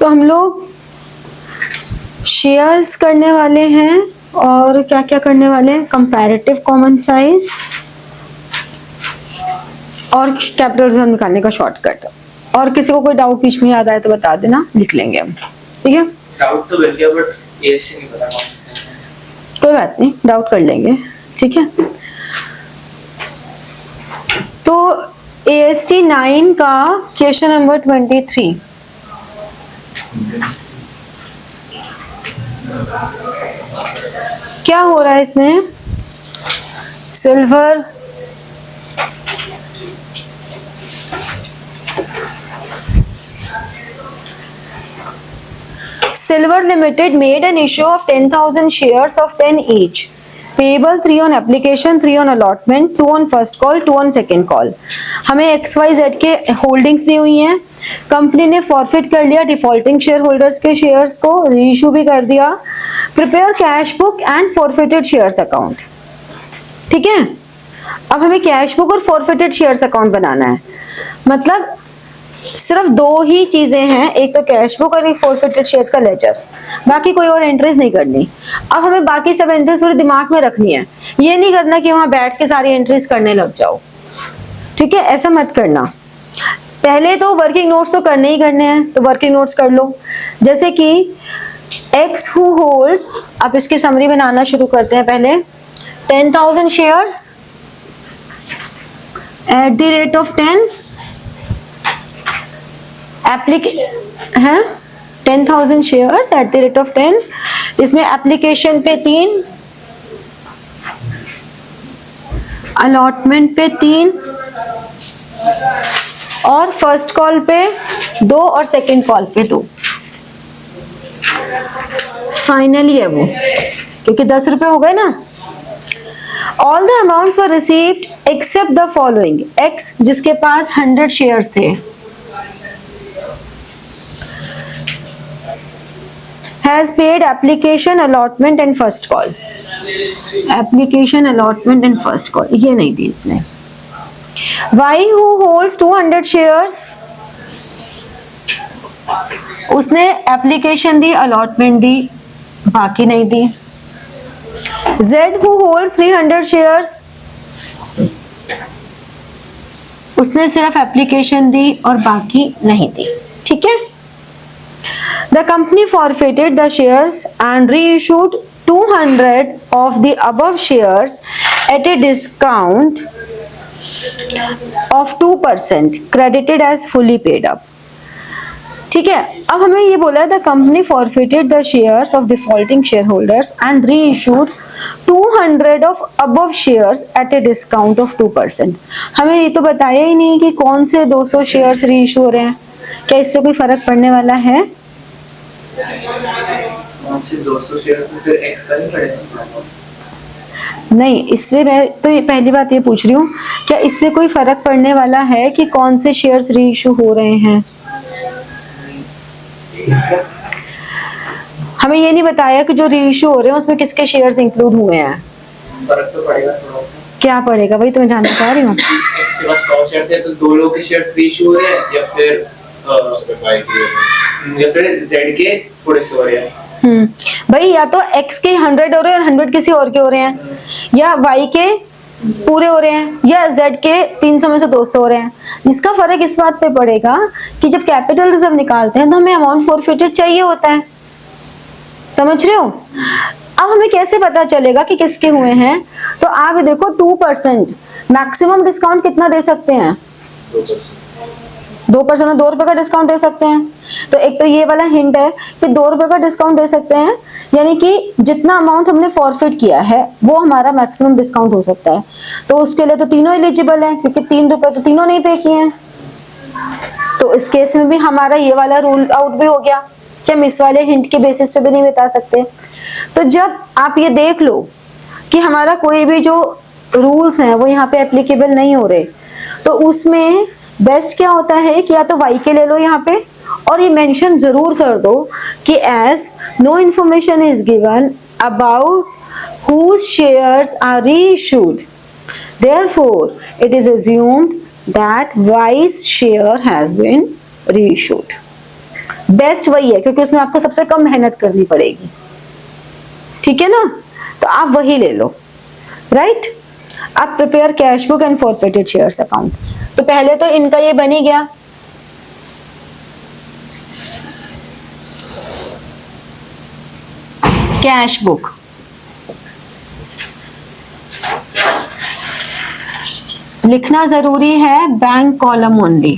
तो हम लोग शेयर्स करने वाले हैं और क्या क्या करने वाले हैं, कंपैरेटिव कॉमन साइज और कैपिटलिज्म निकालने का शॉर्टकट। और किसी को कोई डाउट बीच में याद आए तो बता देना, लिख लेंगे हम, ठीक है। डाउट तो मिल गया बट एएसटी नहीं पता कौन सा है। कोई बात नहीं, डाउट कर लेंगे, ठीक है। तो AST 9 का क्वेश्चन नंबर 23, क्या हो रहा है इसमें, silver Silver Limited made an issue of 10,000 shares of 10 each. Payable 3 on application, 3 on allotment, 2 on first call, 2 on second call. हमें XYZ के होल्डिंग्स दी हुई हैं, कंपनी ने फॉरफिट कर लिया डिफॉल्टिंग शेयर होल्डर्स के शेयर्स को, रीइश्यू भी कर दिया। Prepare cash book and forfeited shares account, ठीक है। अब हमें कैश बुक और फॉरफिटेड शेयर्स अकाउंट बनाना है, मतलब सिर्फ दो ही चीजें हैं, एक तो कैश बुक और एक फॉरफिटेड शेयर्स का लेजर, बाकी कोई और एंट्रीज नहीं करनी। अब हमें बाकी सब एंट्रीज थोड़ी दिमाग में रखनी है, ये नहीं करना कि वहां बैठ के सारी एंट्रीज करने लग जाओ, ठीक है, ऐसा मत करना। पहले तो वर्किंग नोट्स तो करने ही करने हैं, तो वर्किंग नोट्स कर लो। जैसे कि एक्स हु होल्ड्स, अब इसकी समरी बनाना शुरू करते हैं। पहले 10,000 shares at the rate of 10 है 10,000 shares at the rate of 10, इसमें एप्लीकेशन पे 3, अलॉटमेंट पे 3 और फर्स्ट कॉल पे 2 और सेकंड कॉल पे 2। फाइनली है वो, क्योंकि 10 रुपए हो गए ना। All the amounts were received accept the following. X जिसके पास 100 शेयर्स थे has paid application, allotment and first call. Application, allotment and first call, ये नहीं दी इसने। Y who holds 200 shares, उसने एप्लीकेशन दी, अलॉटमेंट दी, बाकी नहीं दी। Z who holds 300 shares, उसने सिर्फ एप्लीकेशन दी और बाकी नहीं दी, ठीक है। The company forfeited the shares and reissued 200 of the above shares at a discount of 2%, credited as fully paid up. ठीक है, अब हमें ये बोला है the company forfeited the shares of defaulting shareholders and reissued 200 of above shares at a discount of 2%. हमें ये तो बताया ही नहीं कि कौन से 200 शेयर्स रीइश्यू हो रहे हैं, क्या इससे कोई फर्क पड़ने वाला है? 200 शेयर तो फिर एक्स का नहीं पड़ेगा? नहीं, इससे मैं तो ये पहली बात ये पूछ रही हूँ, क्या इससे कोई फर्क पड़ने वाला है कि कौन से शेयर्स रीइश्यू हो रहे हैं? हमें ये नहीं बताया कि जो रीइश्यू हो रहे हैं उसमें किसके शेयर्स इंक्लूड हुए हैं। फर्क तो पड़ेगा थोड़ा सा। क्या पड़ेगा भाई, तुम्हें जानना चाह रही हूँ। एक्स के पास 100 शेयर थे तो 2 लोग के शेयर रीइश्यू हो रहे हैं, या फिर जेड के थोड़े से हो रहे हैं। भाई या तो एक्स के 100 हो रहे हैं और 100 किसी और के हो रहे हैं, या वाई के पूरे हो रहे हैं, या जेड के 300 में से 200 हो रहे हैं। इसका फर्क इस बात पे पड़ेगा कि जब कैपिटल रिजर्व निकालते हैं तो हमें अमाउंट फॉरफिटेड चाहिए होता है, समझ रहे हो। अब हमें कैसे पता चलेगा कि किसके हुए हैं? तो आप देखो 2%, मैक्सिमम डिस्काउंट कितना दे सकते हैं? 2% में 2 रुपए का डिस्काउंट दे सकते हैं। तो एक तो ये वाला हिंट है कि 2 रुपए का डिस्काउंट दे सकते हैं, यानी कि जितना अमाउंट हमने फॉरफिट किया है वो हमारा मैक्सिमम डिस्काउंट हो सकता है। तो उसके लिए तो तीनों एलिजिबल हैं, क्योंकि 3 रुपए तो तीनों नहीं पे किए हैं। तो इस केस में भी हमारा ये वाला रूल आउट भी हो गया कि हम इस वाले हिंट के बेसिस पे भी नहीं बता सकते। तो जब आप ये देख लो कि हमारा कोई भी जो रूल्स हैं वो यहाँ पे एप्लीकेबल नहीं हो रहे, तो उसमें बेस्ट क्या होता है कि या तो वाई के ले लो यहाँ पे, और ये मेंशन जरूर कर दो कि as no information is given about whose shares are reissued, therefore it is assumed that Y's share has been reissued. Best वही है क्योंकि उसमें आपको सबसे कम मेहनत करनी पड़ेगी, ठीक है ना, तो आप वही ले लो, राइट। अब prepare cash book and forfeited shares account. तो पहले तो इनका ये बन ही गया, कैश बुक, लिखना जरूरी है bank column only.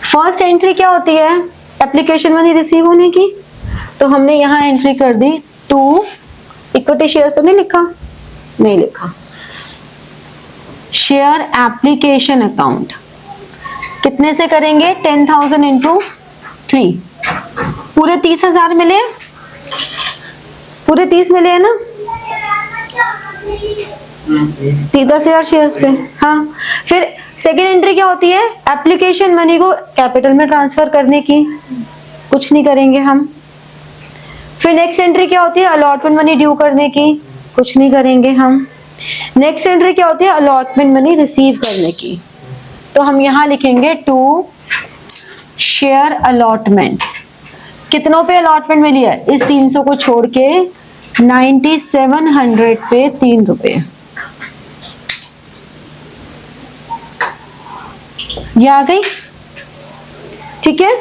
First entry क्या होती है, एप्लीकेशन मनी रिसीव होने की, तो हमने यहां एंट्री कर दी 2 इक्विटी शेयर्स, तो नहीं लिखा, नहीं लिखा, शेयर एप्लीकेशन अकाउंट कितने से करेंगे, 10,000 इंटू 3, पूरे 30,000 मिले, पूरे 30 मिले है ना, 10,000 शेयर्स पे। हाँ, फिर सेकेंड एंट्री क्या होती है, एप्लीकेशन मनी को कैपिटल में ट्रांसफर करने की, कुछ नहीं करेंगे हम। फिर नेक्स्ट एंट्री क्या होती है, अलॉटमेंट मनी ड्यू करने की, कुछ नहीं करेंगे हम। नेक्स्ट एंट्री क्या होती है, अलॉटमेंट मनी रिसीव करने की, तो हम यहां लिखेंगे 2 शेयर अलॉटमेंट। कितनों पे अलॉटमेंट मिली है, इस 300 को छोड़ के 9700 पे 3 रुपए, ये आ गई, ठीक है।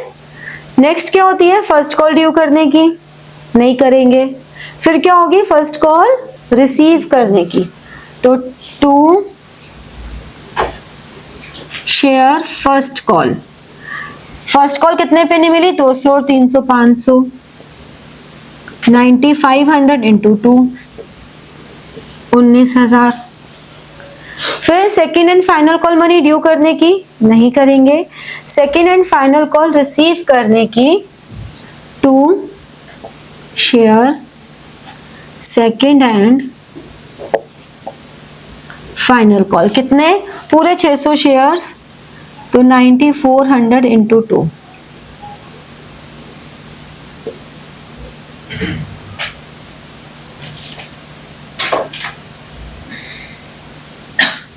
नेक्स्ट क्या होती है, फर्स्ट कॉल ड्यू करने की, नहीं करेंगे। फिर क्या होगी, फर्स्ट कॉल रिसीव करने की, तो 2 share first call. First call कितने पे नहीं मिली, 200 और 300 500, 9500 इंटू 2 19,000। फिर second and final call money due करने की, नहीं करेंगे। Second and final call receive करने की, 2 share second and final call, कितने, पूरे 600 शेयर्स, तो 9400 इंटू 2,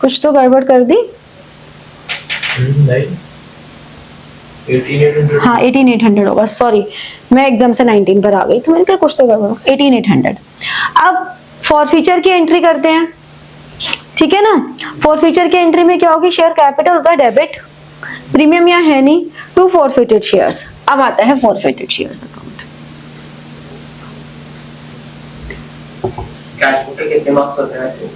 कुछ तो गड़बड़ कर दी, नहीं 18,800। हाँ 18,800 होगा, सॉरी मैं एकदम से 19 पर आ गई, तो मैंने कहा कुछ तो गड़बड़, 18,800। अब फॉरफीचर की एंट्री करते हैं, ठीक है ना। फॉरफीचर की एंट्री में क्या होगी, शेयर कैपिटल होता है डेबिट, प्रीमियम यहाँ है नहीं, 2 फॉरफिटेड शेयर्स। अब आता है forfeited shares account. Cash book के कितने मार्क्स होते हैं वैसे?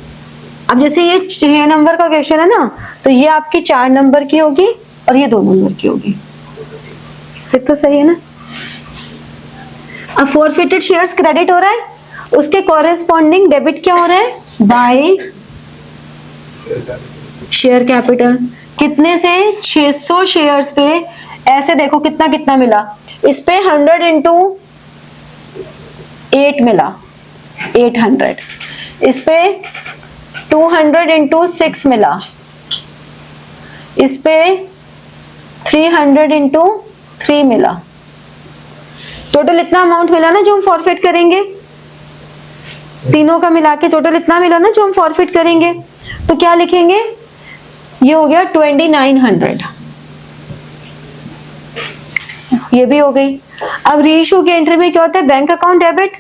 अब जैसे ये 6 नंबर का क्वेश्चन है ना, तो ये आपकी 4 नंबर की होगी और ये 2 नंबर की होगी, फिर तो सही है ना। अब फॉरफिटेड शेयर्स क्रेडिट हो रहा है, उसके कॉरेस्पॉन्डिंग डेबिट क्या हो रहा है, बाय शेयर कैपिटल। कितने से, 600 शेयर्स पे, ऐसे देखो कितना कितना मिला, इस पे 100 इंटू 8 मिला 800, इस पे 200 इंटू 6 मिला, इस पे 300 इंटू 3 मिला, टोटल इतना अमाउंट मिला ना जो हम फॉरफिट करेंगे, तीनों का मिला के टोटल इतना मिला ना जो हम फॉरफिट करेंगे, तो क्या लिखेंगे, ये हो गया 2900, ये भी हो गई। अब रीइश्यू की एंट्री में क्या होता है, bank account debit,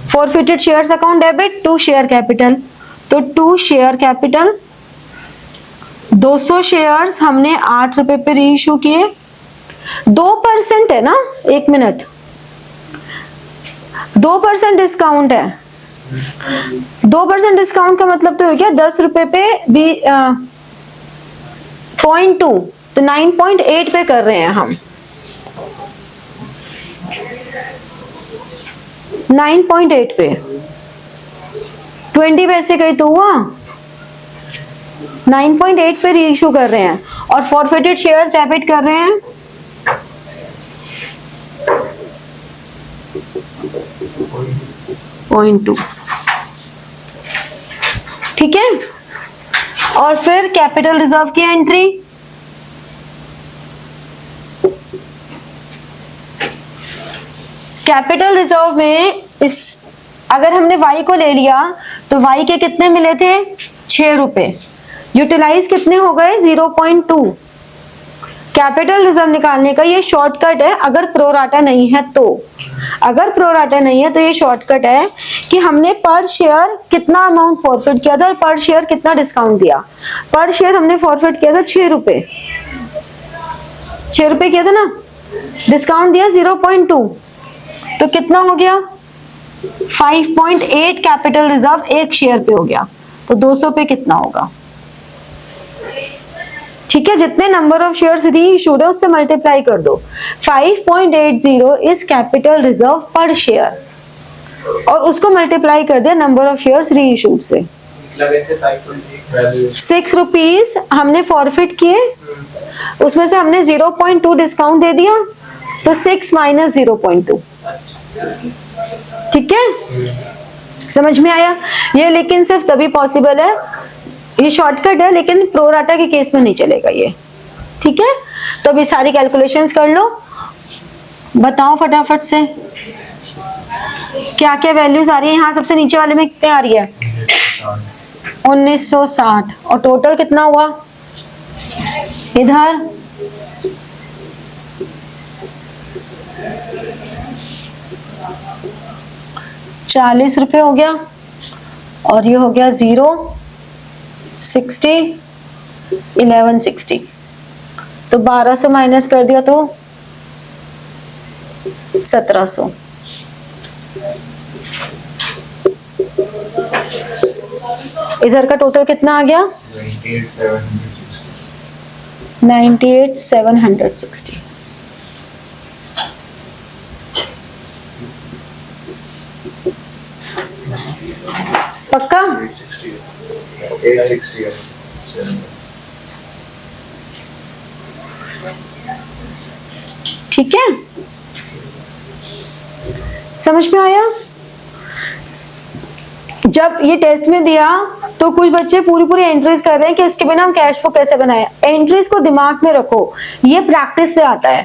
forfeited shares account debit, 2 share capital, तो 2 शेयर कैपिटल, 200 शेयर्स हमने 8 रुपए पे रीइश्यू किए, 2% है ना, 1 मिनट, 2% डिस्काउंट है, 2% डिस्काउंट का मतलब तो हो गया 10 रुपए पे भी 0.2, तो 9.8 पे कर रहे हैं हम, 9.8 पे 20 पैसे का ही तो हुआ, 9.8 पे रीइश्यू कर रहे हैं और फॉरफिटेड शेयर्स डेबिट कर रहे हैं 0.2, ठीक है। और फिर कैपिटल रिजर्व की एंट्री, कैपिटल रिजर्व में इस अगर हमने y को ले लिया तो y के कितने मिले थे, 6 रुपए, यूटिलाइज कितने हो गए, 0.2, कैपिटल रिजर्व निकालने का ये शॉर्टकट है, अगर प्रोराटा नहीं है तो। अगर प्रोराटा नहीं है तो ये शॉर्टकट है कि हमने पर शेयर कितना अमाउंट फॉरफिट किया था और पर शेयर कितना डिस्काउंट दिया। पर शेयर हमने फॉरफिट किया था 6 रुपए, 6 रुपए किया था ना, डिस्काउंट दिया 0.2, तो कितना हो गया 5.8 कैपिटल रिजर्व एक शेयर पे हो गया, तो 200 पे कितना होगा। ठीक है, जितने नंबर ऑफ शेयर्स री इशूड है उससे मल्टीप्लाई कर दो। 5.80 इज कैपिटल रिजर्व पर शेयर और उसको मल्टीप्लाई कर दिया नंबर ऑफ शेयर्स री इशूड से। 6 रुपीज हमने फॉरफिट किए, उसमें से हमने 0.2 डिस्काउंट दे दिया, तो 6 माइनस 0.2। ठीक है, समझ में आया ये? लेकिन सिर्फ तभी पॉसिबल है, ये शॉर्टकट है, लेकिन प्रोराटा के केस में नहीं चलेगा ये। ठीक है, तो अभी सारी कैलकुलेशंस कर लो, बताओ फटाफट से क्या क्या वैल्यूज आ रही है। यहाँ सबसे नीचे वाले में कितने आ रही है 1960, और टोटल कितना हुआ इधर 40 रुपए हो गया, और ये हो गया 060 1160, तो 1200 माइनस कर दिया तो 1700। इधर का टोटल कितना आ गया 98,760। पक्का? 860 है। ठीक है, समझ में आया? जब ये टेस्ट में दिया तो कुछ बच्चे पूरी पूरी एंट्रीज कर रहे हैं कि उसके बिना हम कैश फ्लो कैसे बनाए। एंट्रीज को दिमाग में रखो, ये प्रैक्टिस से आता है।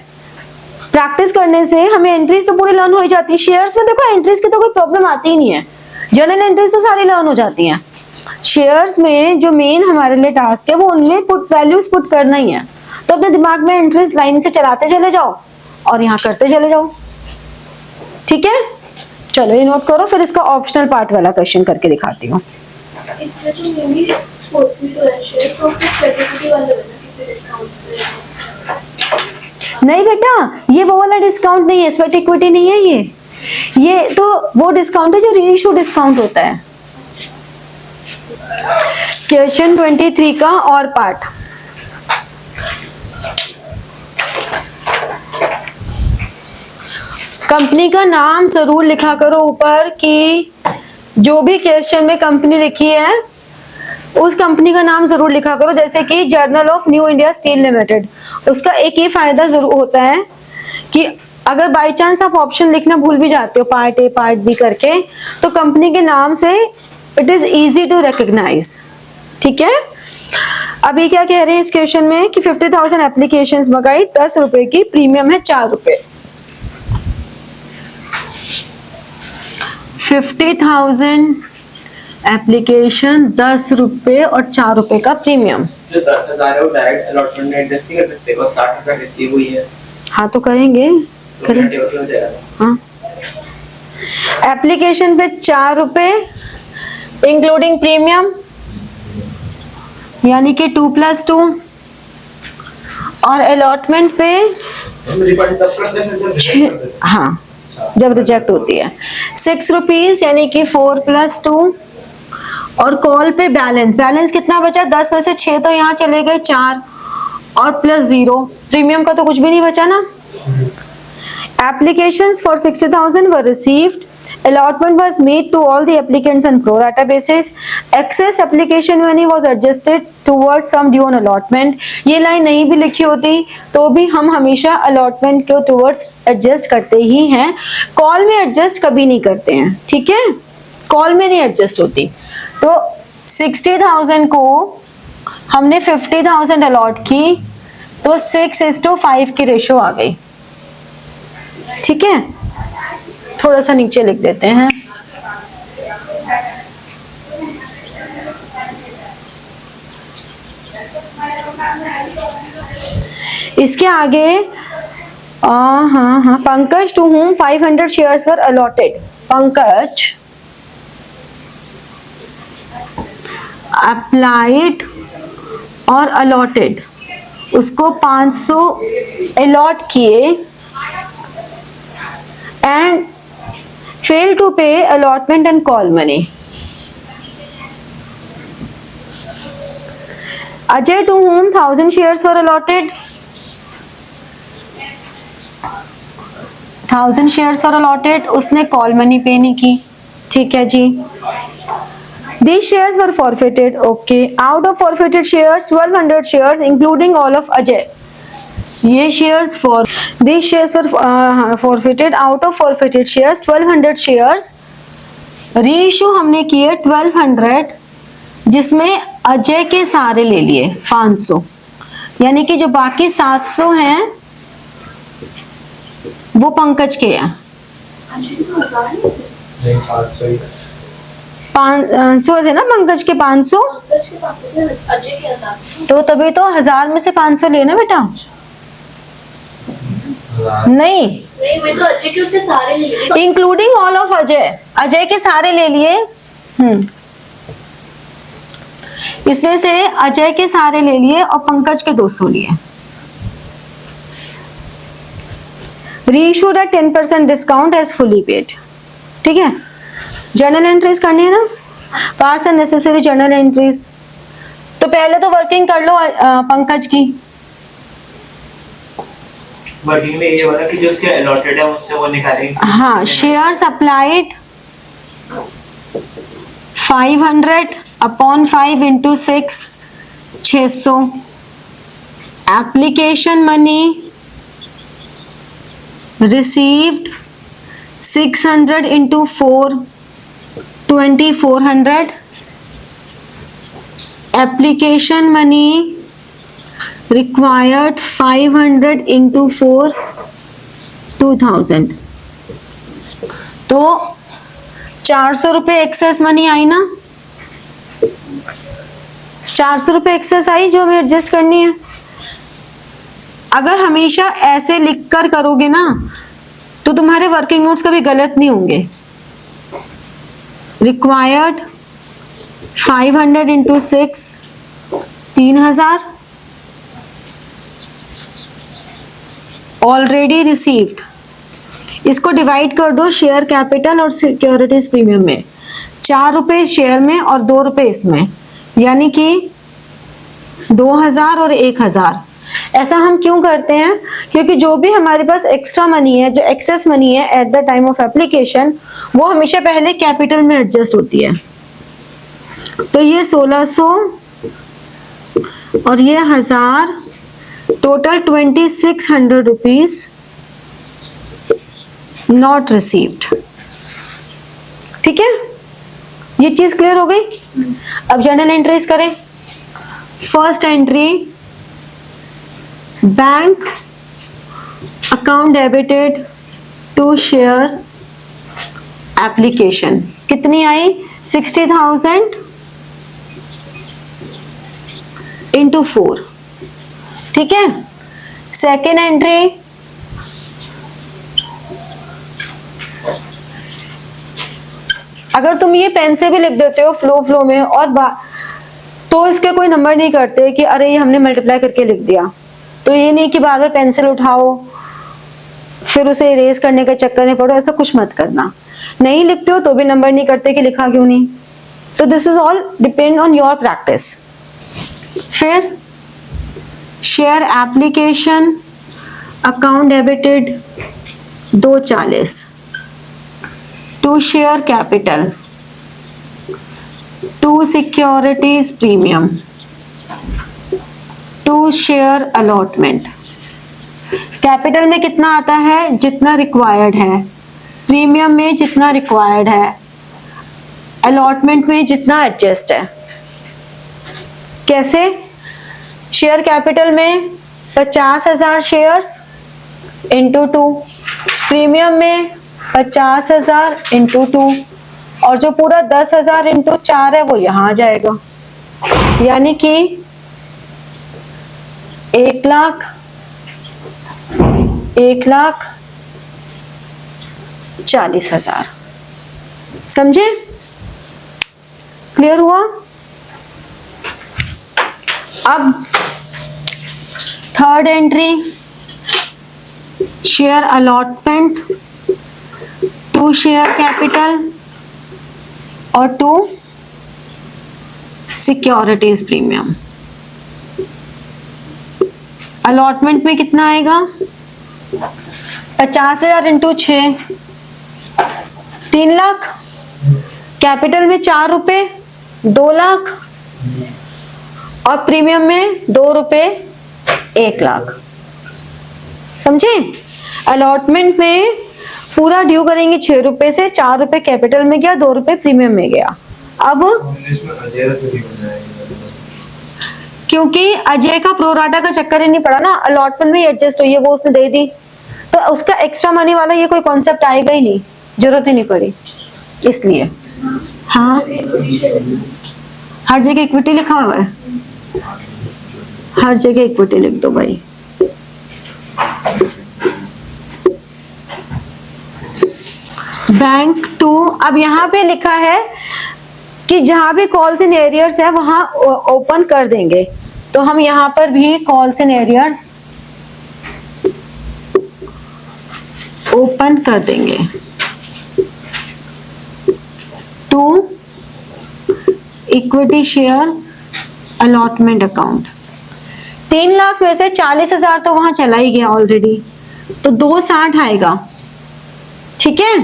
प्रैक्टिस करने से हमें एंट्रीज तो पूरी लर्न हो ही जाती है। शेयर्स में देखो एंट्रीज की तो कोई प्रॉब्लम आती ही नहीं है, जर्नल एंट्रीज तो सारी लर्न हो जाती हैं। शेयर्स में जो मेन हमारे लिए टास्क है वो उनमें पुट वैल्यूज पुट करना ही है, तो अपने दिमाग में एंट्रीज लाइन से चलाते चले जाओ और यहाँ करते चले जाओ। ठीक है, चलो ये नोट करो, फिर इसका ऑप्शनल पार्ट वाला क्वेश्चन करके दिखाती हूँ। इसमें तो मेनली 42 शेयर्स और फिर सर्टिफिकेट वाला बना कि डिस्काउंट नहीं बेटा, ये वो वाला डिस्काउंट नहीं है, स्वेट इक्विटी नहीं है ये तो वो डिस्काउंट है जो रीइशू डिस्काउंट होता है। क्वेश्चन 23 का और पार्ट, कंपनी का नाम जरूर लिखा करो ऊपर कि जो भी क्वेश्चन में कंपनी लिखी है उस कंपनी का नाम जरूर लिखा करो। जैसे कि journal of new India steel limited, उसका एक ये फायदा जरूर होता है कि अगर बाय चांस आप ऑप्शन लिखना भूल भी जाते हो पार्ट ए पार्ट बी करके, तो कंपनी के नाम से it is easy to recognise. ठीक है, अभी क्या कह रहे हैं इस क्वेश्चन में कि 50,000 एप्लीकेशंस मंगाई, 10 रुपए की, प्रीमियम है 4 रुपए। 50,000 एप्लीकेशन, 10 रुपए और 4 रुपए का प्रीमियम। जो 10,000 है वो डायरेक्ट अलॉटमेंट में एडजस्ट नहीं कर सकते, और 60 रुपए रिसीव हुई है हाँ तो करेंगे, तो घंटे हो जाएगा। हाँ, एप्लीकेशन पे 4 रुपए इंक्लूडिंग प्रीमियम, यानी कि 2+2, और अलॉटमेंट पे हाँ जब रिजेक्ट होती है 6 रुपीज, यानी कि 4+2, और कॉल पे बैलेंस कितना बचा 10 में से 6 तो यहाँ चले गए 4 और +0, प्रीमियम का तो कुछ भी नहीं बचा ना। Applications for 60,000 were received. Allotment was made to all the applicants on pro rata basis. Excess application money was adjusted towards some due on allotment. ये लाइन नहीं भी लिखी होती तो भी हम हमेशा allotment के towards adjust करते ही हैं, कॉल में adjust कभी नहीं करते हैं। ठीक है, कॉल में नहीं adjust होती। तो 60,000 को हमने 50,000 अलॉट की तो 6:5 की रेशो आ गई। ठीक है, थोड़ा सा नीचे लिख देते हैं। इसके आगे हाँ, Pankaj to whom 500 shares were allotted. Pankaj applied और अलॉटेड, उसको 500 अलॉट किए and fail to pay allotment and call money. Ajay to whom 1000 shares were allotted. 1000 shares were allotted, उसने कॉल मनी पे नहीं की. ठीक है जी. These shares were forfeited. Okay. Out of forfeited shares, 1200 shares, including all of Ajay. ये shares for these shares were forfeited. Out of forfeited shares, 1200 shares. Reissue हमने किए 1200, जिसमें अजय के सारे ले लिए 500, यानी कि जो बाकी 700 हैं वो पंकज के हैं. 500 थे ना पंकज के 500, अजय के 1000. तो तभी तो 1000 में से 500 लेना बेटा. नहीं, नहीं मैं तो अजय के उससे सारे ले लिए. Including all of Ajay, Ajay के सारे ले लिए. इसमें से अजय के सारे ले लिए और पंकज के 200 लिए. Reissued at 10% discount as fully paid. ठीक है. जर्नल एंट्रीज करनी है ना, pass the necessary journal entries. तो पहले तो वर्किंग कर लो पंकज की. वर्किंग में ये वाला कि जो उसके अलॉटेड है उससे वो निकालेंगे. हाँ, shares applied 500 upon 5 into 6 600. Application money received 600 into 4 2400. Application money required 500 into 4 2000. तो 400 रुपए एक्सेस मनी आई ना, 400 रुपए एक्सेस आई जो हमें एडजस्ट करनी है. अगर हमेशा ऐसे लिख कर करोगे ना तो तुम्हारे वर्किंग नोट्स कभी गलत नहीं होंगे. Required 500 into 6 3000. ऑलरेडी रिसीव्ड, इसको डिवाइड कर दो शेयर कैपिटल और सिक्योरिटीज प्रीमियम में. 4 रुपए शेयर में और 2 रुपए इसमें, यानी कि 2000 और 1000. ऐसा हम क्यों करते हैं? क्योंकि जो भी हमारे पास एक्स्ट्रा मनी है, जो एक्सेस मनी है at the time of application, वो हमेशा पहले कैपिटल में एडजस्ट होती है. तो ये 1600 और ये 1000, टोटल 2600 रुपीज नॉट रिसीव्ड. ठीक है, ये चीज क्लियर हो गई. अब जर्नल एंट्रीज करें. First entry, bank account debited to share application. कितनी आई? 60,000 इंटू 4. ठीक है. सेकेंड एंट्री, अगर तुम ये पेन से भी लिख देते हो फ्लो में और तो इसके कोई नंबर नहीं करते कि अरे ये हमने मल्टीप्लाई करके लिख दिया. तो ये नहीं कि बार बार पेंसिल उठाओ फिर उसे इरेज करने के चक्कर में पड़ो, ऐसा कुछ मत करना. नहीं लिखते हो तो भी नंबर नहीं करते कि लिखा क्यों नहीं. तो this is all depend on your practice. फिर share application account debited 240 to share capital to securities premium to share allotment. Capital में कितना आता है? जितना रिक्वायर्ड है. प्रीमियम में जितना रिक्वायर्ड है. अलॉटमेंट में जितना एडजस्ट है. कैसे? शेयर कैपिटल में 50,000 शेयर्स इंटू 2, प्रीमियम में 50,000 इंटू 2, और जो पूरा 10,000 इंटू 4 है वो यहां आ जाएगा. यानी कि 1,00,000 1,40,000। समझे? क्लियर हुआ? अब third entry, share allotment to share capital और टू सिक्योरिटीज प्रीमियम। अलॉटमेंट में कितना आएगा? 50,000 इंटू 6, 3 लाख। कैपिटल में 4 रुपए, 2 लाख। और प्रीमियम में 2 रुपए, 1 लाख। समझे? अलॉटमेंट में पूरा ड्यू करेंगे 6 रुपए से, 4 रुपए कैपिटल में गया, 2 रुपए प्रीमियम में गया। अब क्योंकि अजय का प्रोराटा का चक्कर ही नहीं पड़ा ना, अलॉटमेंट में एडजस्ट हुई है, वो उसने दे दी, तो उसका एक्स्ट्रा मनी वाला ये कोई कॉन्सेप्ट आएगा ही नहीं, जरूरत ही नहीं पड़ी, इसलिए। हाँ, हर जगह इक्विटी लिखा हुआ है, हर जगह इक्विटी लिख दो भाई। बैंक टू, अब यहाँ पे लिखा है कि जहां भी कॉल्स इन एरियर्स है वहां ओपन कर देंगे, तो हम यहां पर भी कॉल्स इन एरियर्स ओपन कर देंगे to equity share allotment account. 3 lakh में से 40,000 तो वहां चला ही गया ऑलरेडी, तो 260 आएगा। ठीक है,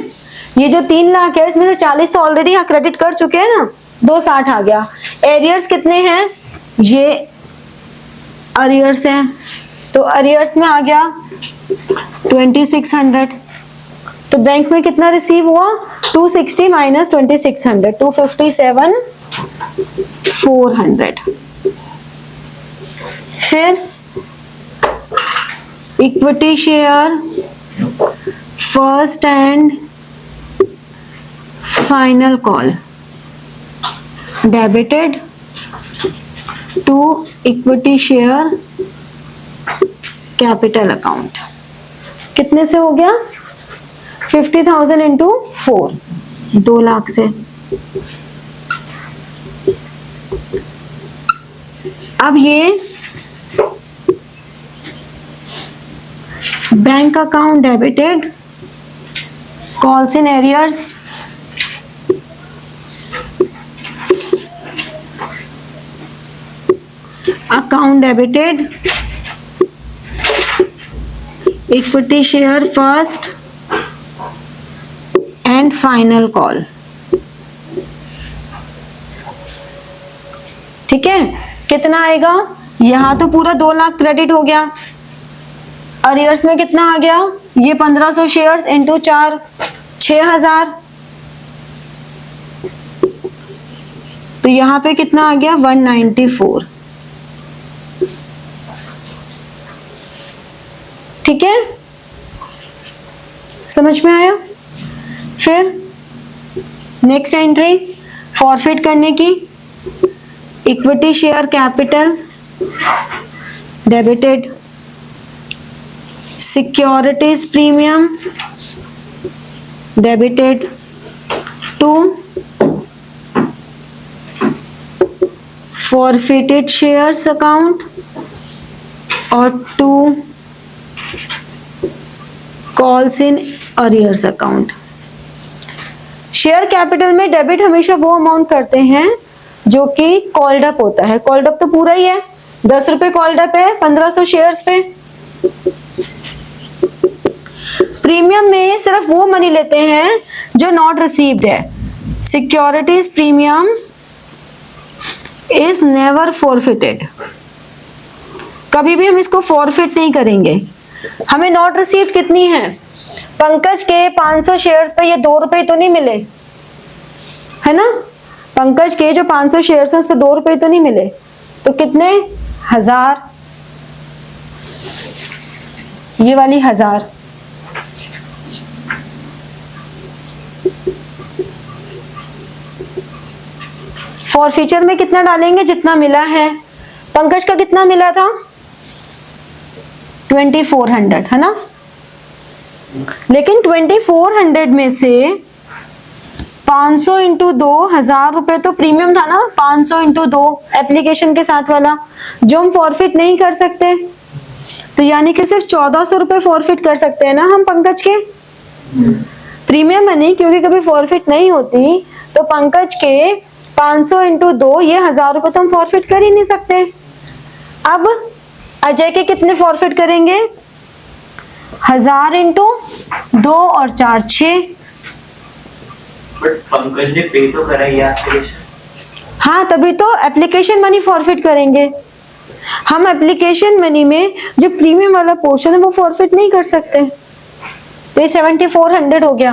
ये जो 3 लाख है इसमें से 40 तो ऑलरेडी क्रेडिट कर चुके हैं ना, 260 आ गया। एरियर्स कितने हैं? ये अरियर्स हैं, तो अरियर्स में आ गया 2600। तो बैंक में कितना रिसीव हुआ? 260 माइनस 2600, 257,400। फिर equity share first and final call debited to equity share capital account. कितने से हो गया? 50,000 इंटू 4, 2 लाख से। अब ये bank account debited, calls in arrears, account debited, equity share first and final call. ठीक है, कितना आएगा? यहां तो पूरा 2 लाख क्रेडिट हो गया। अरियर्स में कितना आ गया? ये 1500 शेयर्स इंटू 4, 6000। तो यहां पे कितना आ गया? 194। ठीक है, समझ में आया? फिर नेक्स्ट एंट्री फॉरफिट करने की, equity share capital debited, securities premium debited to forfeited shares account और to calls in arrears account. Share capital में डेबिट हमेशा वो अमाउंट करते हैं जो कि कॉल्ड अप होता है। कॉल्ड अप तो पूरा ही है, 10 रुपए कॉल्ड अप है 1500 शेयर्स पे। प्रीमियम में सिर्फ वो मनी लेते हैं जो नॉट रिसीव्ड है। Securities premium is never forfeited, कभी भी हम इसको फॉरफिट नहीं करेंगे। हमें नॉट रिसीव्ड कितनी है? पंकज के 500 शेयर्स पे ये 2 रुपए तो नहीं मिले, है ना? पंकज के जो 500 शेयर्स हैं उस पे 2 रुपए तो नहीं मिले, तो कितने? 1000, ये वाली 1000। फॉरफीचर में कितना डालेंगे? जितना मिला है। पंकज का कितना मिला था? 2400, है ना? लेकिन 2400 में से 500 इंटू 2,000 रुपए तो प्रीमियम था ना, 500 इंटू 2 एप्लीकेशन के साथ वाला, जो हम फॉरफिट नहीं कर सकते। तो यानी कि सिर्फ 1400 रुपए फॉरफिट कर सकते हैं ना हम पंकज के प्रीमियम मनी, क्योंकि कभी फॉरफिट नहीं होती। तो पंकज के 500 इंटू 2 ये 1000 रुपए तो हम फॉरफिट कर ही नहीं सकते। अब अजय के कितने फॉरफिट करेंगे? 1000 इंटू 2 और 4 6। बट पंकज ने पे तो करा ही एप्लीकेशन। हाँ, तभी तो एप्लीकेशन मनी फॉरफिट करेंगे हम। एप्लीकेशन मनी में जो प्रीमियम वाला पोर्शन है वो फॉरफिट नहीं कर सकते। तो ये 7400 हो गया।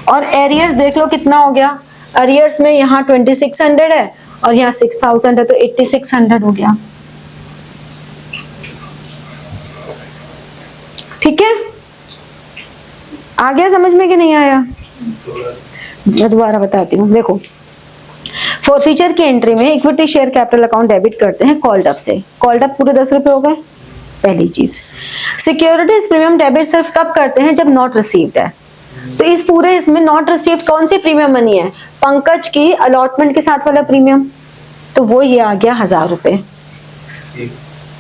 और एरियर्स देख लो कितना हो गया। एरियर्स में यहाँ 2600 है और यहाँ 6000 है, तो 8600 हो गया। ठीक है, आ गया समझ में कि नहीं आया? मैं दोबारा बताती हूँ। देखो, फॉरफीचर की एंट्री में equity share capital account debit करते हैं कॉल्ड अप से। कॉल्ड अप पूरे 10 रुपए हो गए, पहली चीज। सिक्योरिटीज प्रीमियम डेबिट सिर्फ तब करते हैं जब नॉट रिसीव्ड है। तो इस पूरे इसमें नॉट रिसीव्ड कौन सी प्रीमियम मनी है? पंकज की अलॉटमेंट के साथ वाला प्रीमियम, तो वो ये आ गया 1000 रुपए।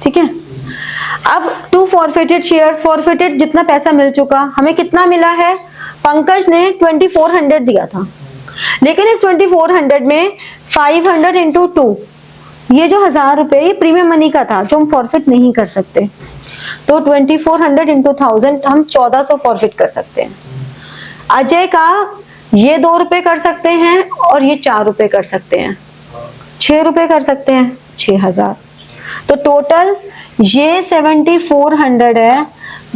ठीक है, अब टू फॉरफिटेड शेयर्स, फॉरफिटेड जितना पैसा मिल चुका, हमें कितना मिला है? पंकज ने 2400 दिया था, लेकिन इस 2400 में 500 इंटू 2, ये जो 1000 रुपए ये प्रीमियम मनी का था जो हम फॉरफिट नहीं कर सकते। तो 2400 इंटू 1000 हम 1400 फॉरफिट कर सकते हैं। अजय का ये 2 रुपए कर सकते हैं और ये 4 रुपए कर सकते हैं, 6 रुपए कर सकते हैं, 6000। तो टोटल ये 7400 है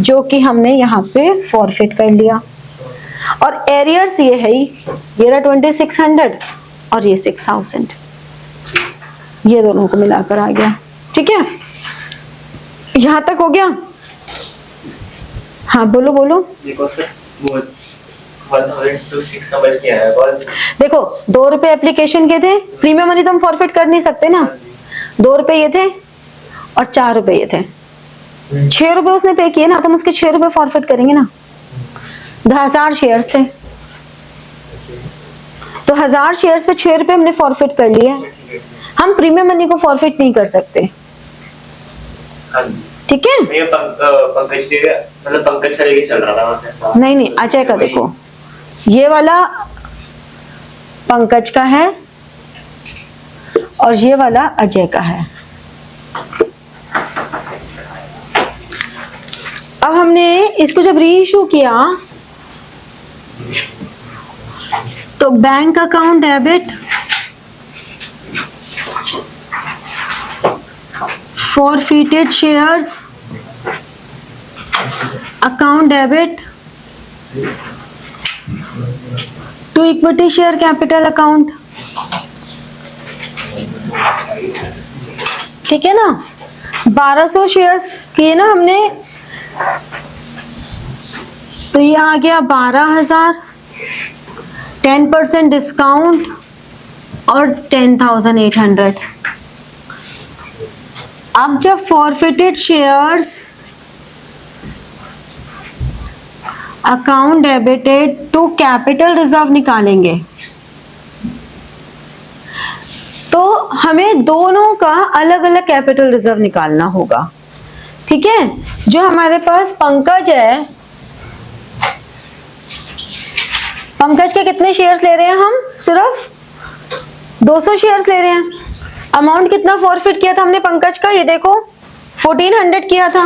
जो कि हमने यहाँ पे फॉरफिट कर लिया। और एरियर्स ये है ही, ये रहा 2600 और ये 6000, ये दोनों को मिलाकर आ गया। ठीक है, यहां तक हो गया? हाँ बोलो बोलो। देखो सर, वो 1000 to 6 समझ नहीं आया बस। देखो 2 रुपए एप्लीकेशन के थे, प्रीमियम मनी तो हम फॉरफिट कर नहीं सकते ना। 2 रुपए ये थे और 4 रुपए ये थे। 6 रुपए उसने पे किए ना, तो हम उसके 6 रुपए फॉरफिट करेंगे ना। 1000 शेयर्स थे, तो 1000 शेयर्स पे 6 रुपए हमने फॉरफिट कर लिए। हम प्रीमियम मनी को फॉरफिट नहीं कर सकते। ठीक है, ये पंकज के मतलब पंकज का लेके चल रहा था वहाँ पे। नहीं नहीं, अजय का देखो, ये वाला पंकज का है और ये वाला अजय का है। अब हमने इसको जब री इशू किया तो bank account debit, forfeited shares account debit to equity share capital account। ठीक है ना, 1200 शेयर्स किए ना हमने, तो ये आ गया 12,000, 10% डिस्काउंट और 10,800। अब जब forfeited shares account debited to capital reserve निकालेंगे तो हमें दोनों का अलग अलग कैपिटल रिजर्व निकालना होगा। ठीक है, जो हमारे पास पंकज है, पंकज के कितने शेयर्स ले रहे हैं हम? सिर्फ 200 शेयर्स ले रहे हैं। अमाउंट कितना फॉरफिट किया था हमने पंकज का? ये देखो 1400 किया था,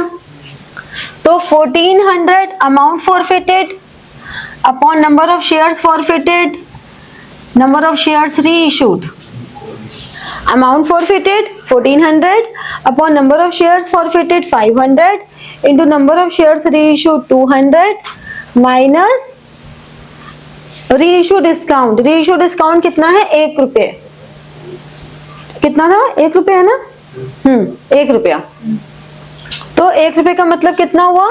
तो 1400 amount forfeited upon number of shares forfeited, number of shares reissued. Amount forfeited 1400 upon number of shares forfeited 500 into number of shares reissued 200 minus reissue discount. Reissue discount कितना है? 1 रुपये। कितना था? 1 रुपया है ना? 1 रुपया। तो 1 रुपये का मतलब कितना हुआ?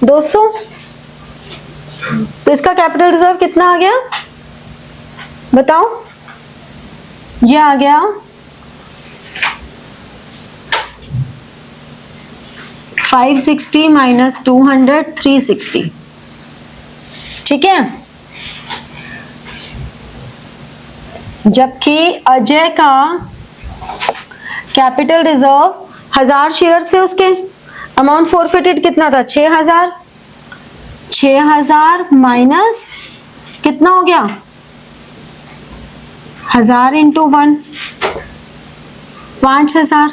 200। तो इसका कैपिटल रिजर्व कितना आ गया बताओ? ये आ गया 560 माइनस 200 360। ठीक है, जबकि अजय का कैपिटल रिजर्व 1000 शेयर्स थे, उसके अमाउंट फॉरफिटेड कितना था 6000। 6000 माइनस कितना हो गया 1000 इंटू 1 5000।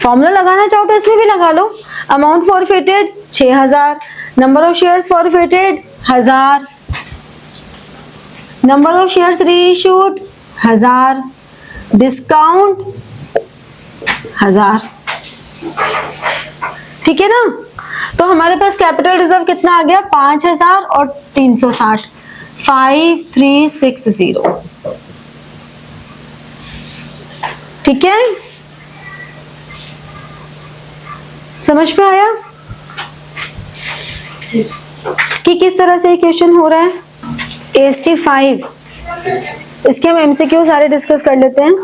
फॉर्मूला लगाना चाहो तो इसमें भी लगा लो। Amount forfeited 6000, number of shares forfeited 1000, number of shares reissued 1000, discount 1000। ठीक है ना, तो हमारे पास कैपिटल रिजर्व कितना आ गया 5000 और 360, 5360। ठीक है, समझ में आया कि किस तरह से क्वेश्चन हो रहा है। AST5, इसके हम MCQ सारे डिस्कस कर लेते हैं।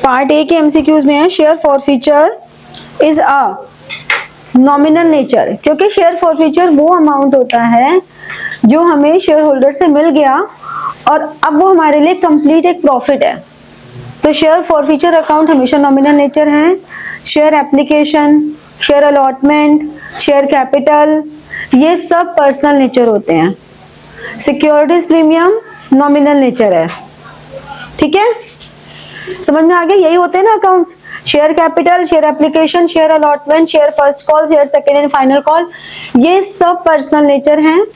पार्ट ए के MCQs में है share forfeiture is a nominal nature, क्योंकि शेयर फॉरफीचर वो अमाउंट होता है जो हमें शेयर होल्डर से मिल गया और अब वो हमारे लिए कंप्लीट एक प्रॉफिट है। तो शेयर फॉरफीचर अकाउंट हमेशा नॉमिनल नेचर है। Share application, share allotment, share capital, ये सब पर्सनल नेचर होते हैं। सिक्योरिटीज प्रीमियम नॉमिनल नेचर है। ठीक है, समझ में आ गया, यही होते हैं ना accounts. Share capital, share application, share allotment, share first call, share second and final call, ये सब पर्सनल नेचर हैं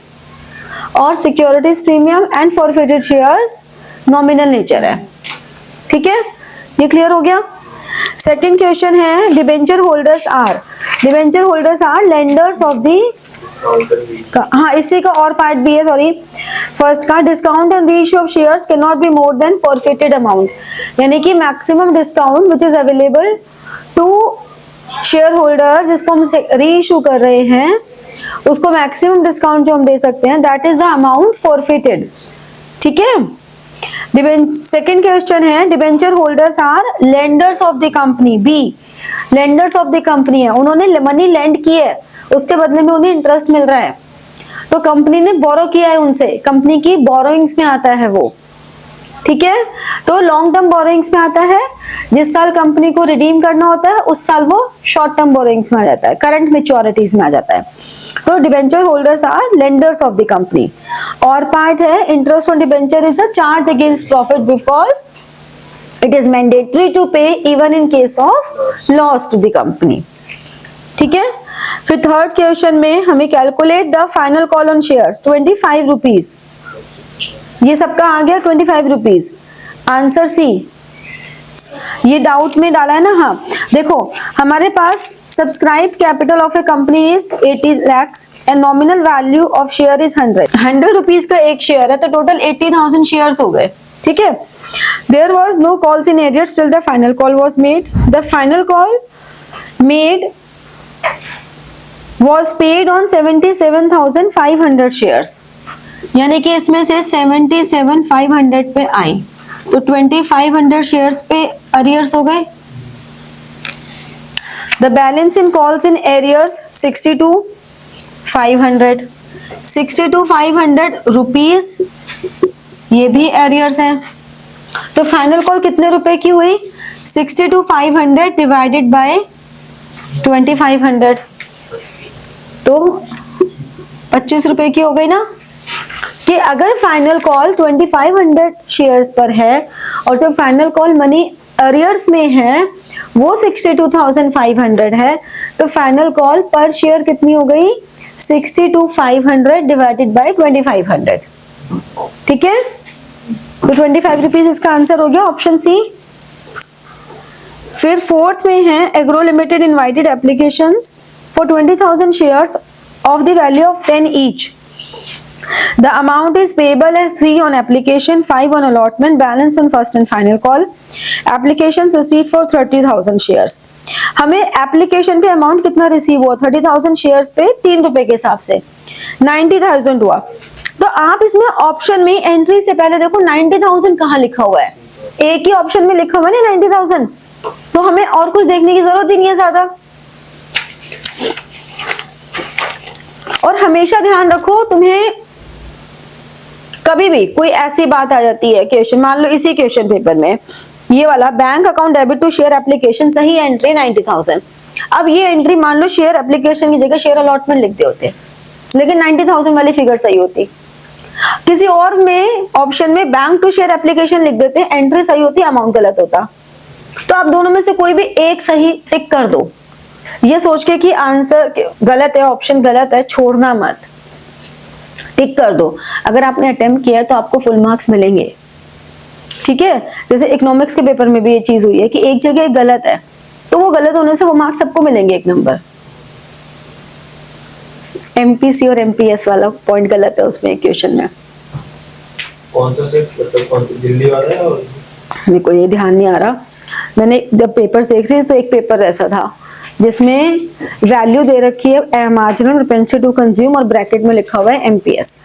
और securities premium and forfeited shares nominal nature है। ठीक है, ये क्लियर हो गया। सेकेंड क्वेश्चन है debenture holders are lenders of the, हाँ इसी का और पार्ट भी है, सॉरी। फर्स्ट का discount on reissue of shares can not be more than forfeited amount, यानी कि maximum discount which is available to share holder जिसको हम रीइश्यू कर रहे हैं, उसको मैक्सिमम डिस्काउंट जो हम दे सकते हैं that is the amount forfeited. ठीक है, सेकेंड क्वेश्चन है debenture holders are lenders of the company. B lenders of the company है, उन्होंने मनी लेंड की है, उसके बदले में उन्हें इंटरेस्ट मिल रहा है, तो कंपनी ने बोरो किया है उनसे, कंपनी की बोरोइंग्स में आता है वो। ठीक है, तो लॉन्ग टर्म बोरोइंग्स में आता है, जिस साल कंपनी को रिडीम करना होता है उस साल वो शॉर्ट टर्म बोरोइंग्स में आ जाता है, करंट मैच्योरिटीज में आ जाता है। तो debenture holders are lenders of the company. और पार्ट है interest on debenture is a charge against profit because it is mandatory to pay even in case of loss to the company. ठीक है, फिर third question में हमें calculate the final call on shares 25 rupees, ये सबका आ गया 25 rupees. Answer C, ये doubt में डाला है ना। हाँ देखो, हमारे पास subscribe capital of a company is 80 lakhs and nominal value of share is 100 rupees का एक शेयर है, तो टोटल 80,000 शेयर्स हो गए। ठीक है, there was no calls in arrears till the final call was made. The final call made was paid on 77,500 shares, यानी कि इसमें से 77,500 पे आई, तो 2,500 शेयर्स पे अरियर्स हो गए। The balance in calls in arrears 62,500, 62,500 rupees, ये भी एरियर्स है। तो फाइनल कॉल कितने रुपए की हुई 62,500 डिवाइडेड बाय 2,500, तो 25 रुपए की हो गई ना। कि अगर फाइनल कॉल 2,500 शेयर्स पर है और जो फाइनल कॉल मनी अरियर्स में है वो 62,500 है, तो फाइनल कॉल पर शेयर कितनी हो गई 62,500 डिवाइडेड बाय 2,500। ठीक है, तो 25 रुपीज इसका आंसर हो गया, ऑप्शन सी। फिर फोर्थ में है agro limited invited applications for 20,000 shares of the value of 10 each. The amount is payable as 3 on application, 5 on allotment, balance on first and final call. Applications received for 30,000 shares. हमें application पे amount कितना receive हुआ 30,000 shares पे 3 रुपए के हिसाब से 90,000 हुआ। तो आप इसमें ऑप्शन में एंट्री से पहले देखो 90,000 कहाँ लिखा हुआ है, एक ही ऑप्शन में लिखा हुआ है ना 90,000, तो हमें और कुछ देखने की जरूरत ही नहीं है ज्यादा। और हमेशा ध्यान रखो, तुम्हें कभी भी कोई ऐसी बात आ जाती है क्वेश्चन, मान लो इसी क्वेश्चन पेपर में ये वाला bank account debit to share application, सही एंट्री 90,000। अब ये एंट्री मान लो शेयर एप्लीकेशन की जगह शेयर अलॉटमेंट लिख दे होते, लेकिन 90,000 वाली फिगर सही होती। किसी और में ऑप्शन में बैंक टू शेयर एप्लीकेशन लिख देते हैं, एंट्री सही होती, अमाउंट गलत होता। तो आप दोनों में से कोई भी एक सही टिक कर दो, ये सोच के कि आंसर गलत है, ऑप्शन गलत है, छोड़ना मत, टिक कर दो। अगर आपने अटेम्प्ट किया है तो आपको फुल मार्क्स मिलेंगे, ठीक है। जैसे इकोनॉमिक्स के पेपर में भी ये चीज हुई है कि एक जगह गलत है तो वो गलत होने से वो मार्क्स सबको मिलेंगे 1 नंबर। एमपीसी और एमपीएस वाला पॉइंट गलत है उसमें क्वेश्चन में। कौन सा से मतलब कौन सा दिल्ली वाला है? और मेरे को ये ध्यान नहीं आ रहा, मैंने जब पेपर्स देख रही थी तो एक पेपर ऐसा था जिसमें वैल्यू दे रखी है मार्जिनल प्रोपेंसिटी टू कंज्यूम और ब्रैकेट में लिखा हुआ है एमपीएस।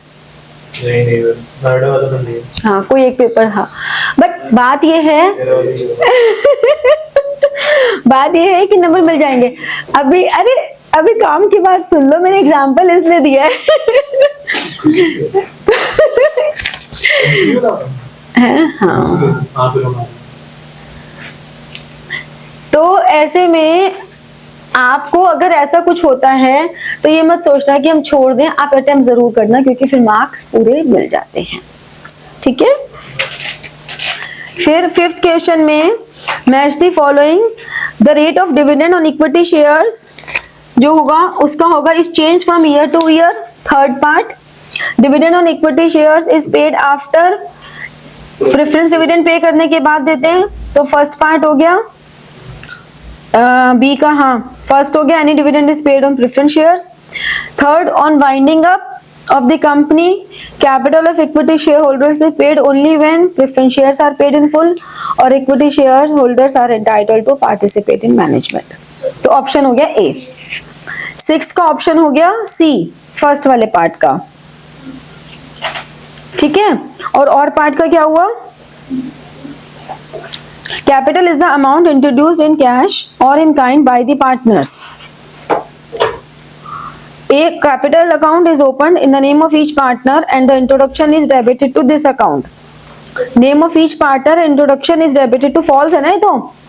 नहीं नोएडा वाला तो नहीं है। हाँ कोई एक पेपर था, बट बात ये है बात ये है कि नंबर मिल जाएंगे। अभी अरे अभी काम की बात सुन लो, मैंने एग्जांपल इसलिए दिया है हाँ। तो ऐसे में आपको अगर ऐसा कुछ होता है तो ये मत सोचना कि हम छोड़ दें, आप अटेम्प्ट जरूर करना क्योंकि फिर मार्क्स पूरे मिल जाते हैं, ठीक है। फिर 5th क्वेश्चन में match the following, the rate of dividend on equity shares जो होगा उसका होगा is change from year two year. 3rd part, dividend on equity shares is paid after, preference dividend pay करने के बाद देते हैं। तो फर्स्ट पार्ट हो गया बी का, हाँ फर्स्ट हो गया any dividend is paid on preference shares. 3rd on winding up of the company, capital of equity shareholders is paid only when preference shares are paid in full or equity shareholders are entitled to participate in management। तो option हो गया ए। 6th का option हो गया सी, first वाले part का, ठीक है। और पार्ट का क्या हुआ, capital is the amount introduced in cash or in kind by the partners। A capital account is opened in the name of each partner and the introduction is debited to this account। Name of each partner introduction is debited to false है ना,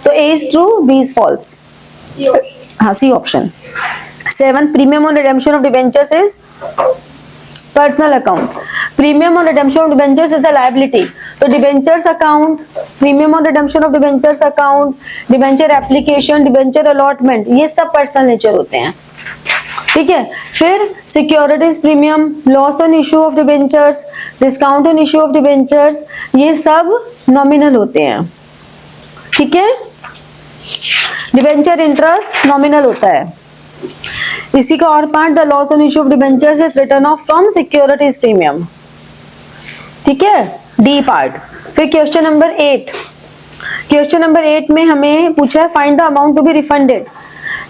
तो A is true, B is false। हाँ C option. 7th premium on redemption of debentures is personal account। Premium on redemption of debentures is a liability। तो debentures account, premium on redemption of debentures account, debenture application, debenture allotment, ये सब personal nature होते हैं, ठीक है। फिर securities premium, loss on issue of debentures, discount on issue of debentures, ये सब नॉमिनल होते हैं, ठीक है। डिबेंचर इंटरेस्ट नॉमिनल होता है। इसी का और part, the loss on issue of debentures is written off from securities premium, ठीक है, डी पार्ट। फिर क्वेश्चन नंबर 8, क्वेश्चन नंबर 8 में हमें पूछा है find the amount to be refunded.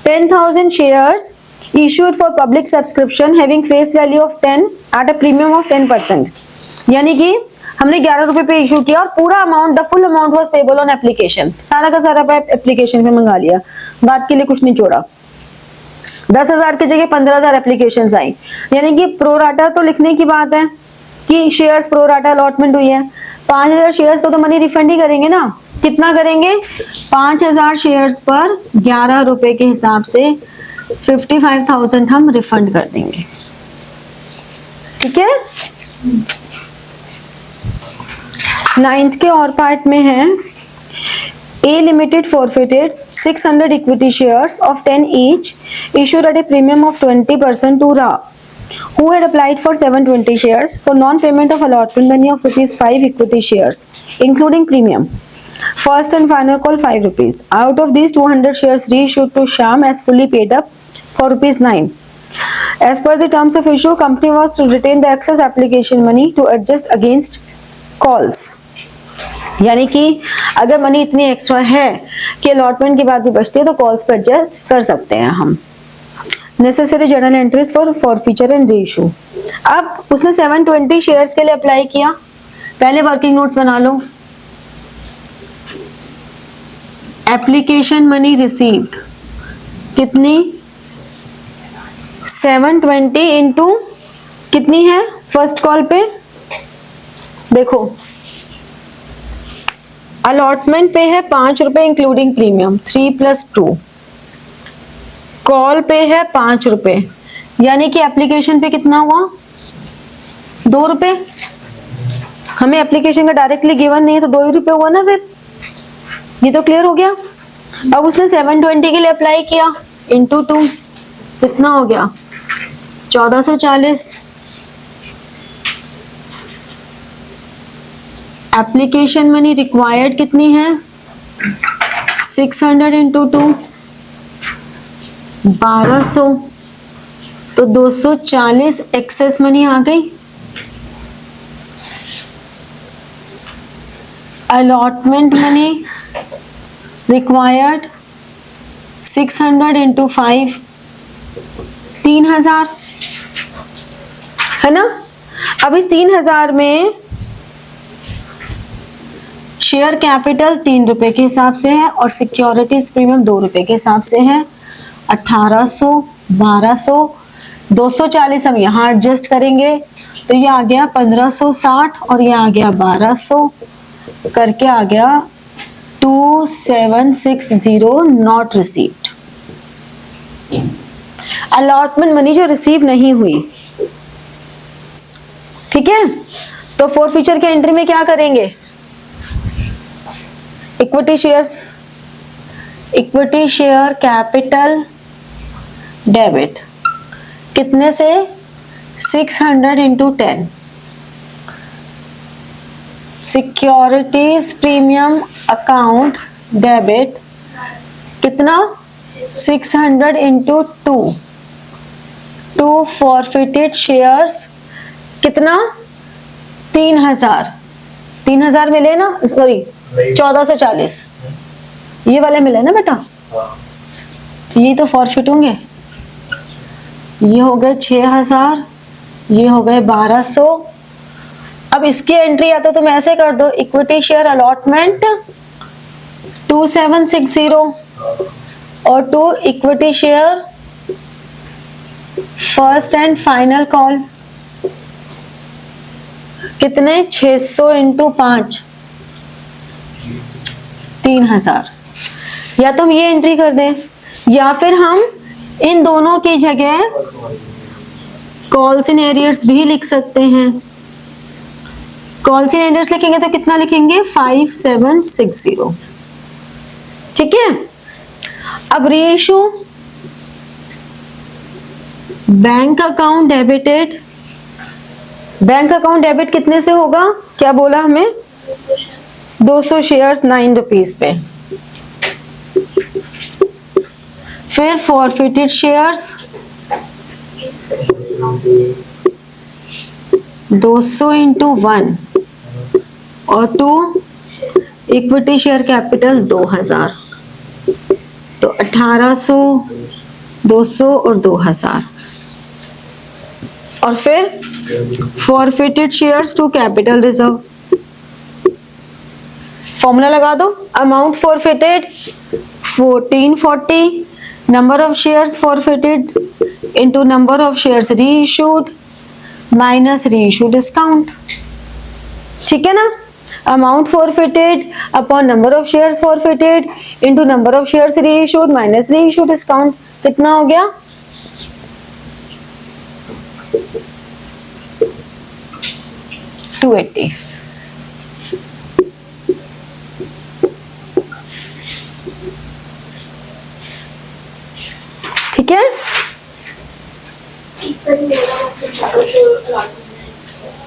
10,000 shares issued for public subscription having face value of 10 at a premium of 10%। यानी कि हमने 11 रुपए पे इशू किया और पूरा amount, the full amount was payable on application, सारा का सारा एप्लीकेशन पे मंगा लिया, बात के लिए कुछ नहीं छोड़ा। 10,000 की जगह 15,000 एप्लीकेशन आई, यानी कि प्रोराटा तो लिखने की बात है कि शेयर्स प्रोराटा अलॉटमेंट हुई है। 5,000 शेयर्स को तो मनी रिफंड ही करेंगे ना, कितना करेंगे, 5,000 शेयर्स पर 11 रुपए के हिसाब से 55,000 हम रिफंड कर देंगे, ठीक है। 9th के और पार्ट में है A Limited forfeited 600 equity shares of 10 each issued at a premium of 20% to Ra, who had applied for 720 shares for non-payment of allotment money of ₹5 equity shares including premium। First and final call 5 rupees। Out of these 200 shares reissued to Sham as fully paid up for ₹9। As per the terms of issue, company was to retain the excess application money to adjust against calls। यानी कि अगर money इतनी extra है कि allotment के बाद भी बचती है तो कॉल्स पर एडजस्ट कर सकते हैं हम। Necessary journal entries for forfeiture and reissue. अब उसने 720 शेयर्स के लिए अप्लाई किया, पहले वर्किंग नोट्स बना लो। एप्लीकेशन मनी रिसीव्ड कितनी, 720 इंटू कितनी है फर्स्ट कॉल पे, देखो अलॉटमेंट पे है 5 रुपए इंक्लूडिंग प्रीमियम, 3 + 2, कॉल पे है 5 रुपए, यानी कि एप्लीकेशन पे कितना हुआ 2 रुपए। हमें एप्लीकेशन का डायरेक्टली गिवन नहीं है तो 2 ही रुपए हुआ ना फिर, ये तो क्लियर हो गया। अब उसने 720 के लिए अप्लाई किया इंटू 2, कितना हो गया 1440। एप्लीकेशन मनी रिक्वायर्ड कितनी है 600 इंटू 2 1200, तो 240 एक्सेस मनी आ गई। अलॉटमेंट मनी रिक्वायर्ड 600 इंटू 5 3000 है ना। अब इस 3000 में शेयर कैपिटल 3 रुपए के हिसाब से है और सिक्योरिटीज प्रीमियम 2 रुपए के हिसाब से है। 1800 1200 240 हम यहाँ एडजस्ट करेंगे तो ये आ गया 1560 और ये आ गया 1200 करके आ गया 2760 नॉट रिसीव्ड। अलॉटमेंट मनी जो रिसीव नहीं हुई, ठीक है। तो फोरफीचर के एंट्री में क्या करेंगे, इक्विटी शेयर कैपिटल डेबिट कितने से 600 into 10, securities premium account debit कितना 600 इंटू 2 फॉरफिटेड शेयर्स कितना 3000 मिले ना, सॉरी 1440 ये वाले मिले ना बेटा, तो ये तो फॉरफिट होंगे। ये हो गए 6000, ये हो गए 1200। अब इसकी एंट्री या तो तुम ऐसे कर दो, इक्विटी शेयर अलॉटमेंट 2760 और 2 equity share first and final call कितने 600 इंटू 5 3000। या तो हम ये एंट्री कर दें या फिर हम इन दोनों की जगह कॉल्स इन एरियर्स भी लिख सकते हैं। कॉल्स इन एरियर्स लिखेंगे तो कितना लिखेंगे 5760, ठीक है। अब reissue bank account debited, bank account debit कितने से होगा, क्या बोला हमें 200 शेयर्स 9 रुपीस पे। फिर फॉरफिटेड शेयर्स 200 इंटू 1 और 2 इक्विटी शेयर कैपिटल 2000, तो 1800 200 और 2000। और फिर forfeited shares to capital reserve, formula लगा दो, amount forfeited 1440, number of shares forfeited into number of shares reissued minus reissue discount, ठीक है ना। Amount forfeited upon number of shares forfeited into number of shares reissued minus reissue discount कितना हो गया 280। ठीक है,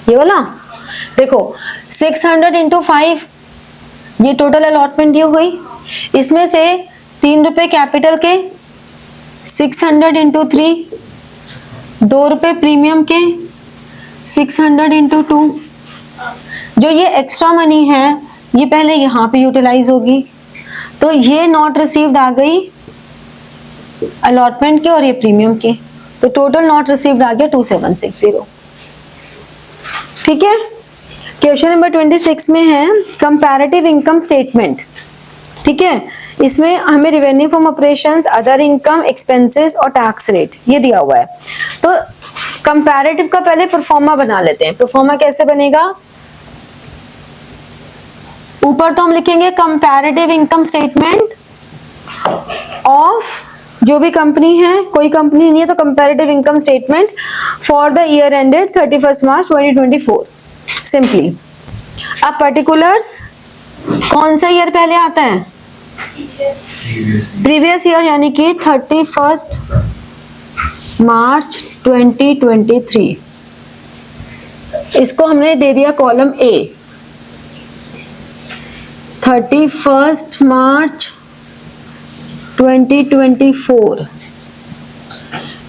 ये वाला देखो 600 इंटू 5 ये टोटल अलॉटमेंट ये हुई, इसमें से 3 रुपए कैपिटल के 600 इंटू 3, 2 रुपए प्रीमियम के 600 इंटू 2। जो ये एक्स्ट्रा मनी है ये पहले यहाँ पे यूटिलाइज होगी, तो ये नॉट रिसीव्ड आ गई अलॉटमेंट के और ये प्रीमियम के, तो टोटल नॉट रिसीव्ड आ गया 2760। ठीक है, क्वेश्चन नंबर 26 में है कंपैरेटिव इनकम स्टेटमेंट। ठीक है, इसमें हमें revenue from operations, other income, expenses और टैक्स रेट ये दिया हुआ है। तो कंपैरेटिव का पहले परफॉर्मा बना लेते हैं। परफॉर्मा कैसे बनेगा? ऊपर तो हम लिखेंगे कंपैरेटिव इनकम स्टेटमेंट ऑफ जो भी कंपनी है, कोई कंपनी नहीं है तो comparative income statement for the year ended 31 March 2024 simply. अब पर्टिकुलर्स कौन सा ईयर पहले आता है? प्रीवियस ईयर, यानी कि 31 मार्च 2023। इसको हमने दे दिया कॉलम ए। 31 मार्च 2024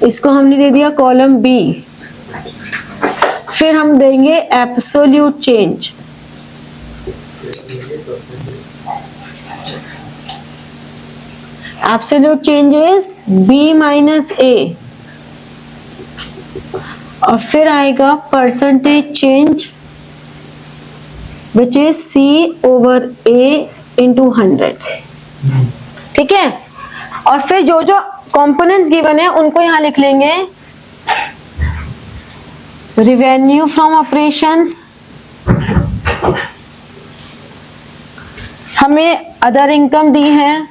इसको हमने दे दिया कॉलम बी। फिर हम देंगे absolute change. Absolute change is b minus a, और फिर आएगा percentage change which is c over a into 100। ठीक है, और फिर जो जो कंपोनेंट्स गिवन है उनको यहां लिख लेंगे। रेवेन्यू फ्रॉम ऑपरेशंस, हमें अदर इनकम दी है,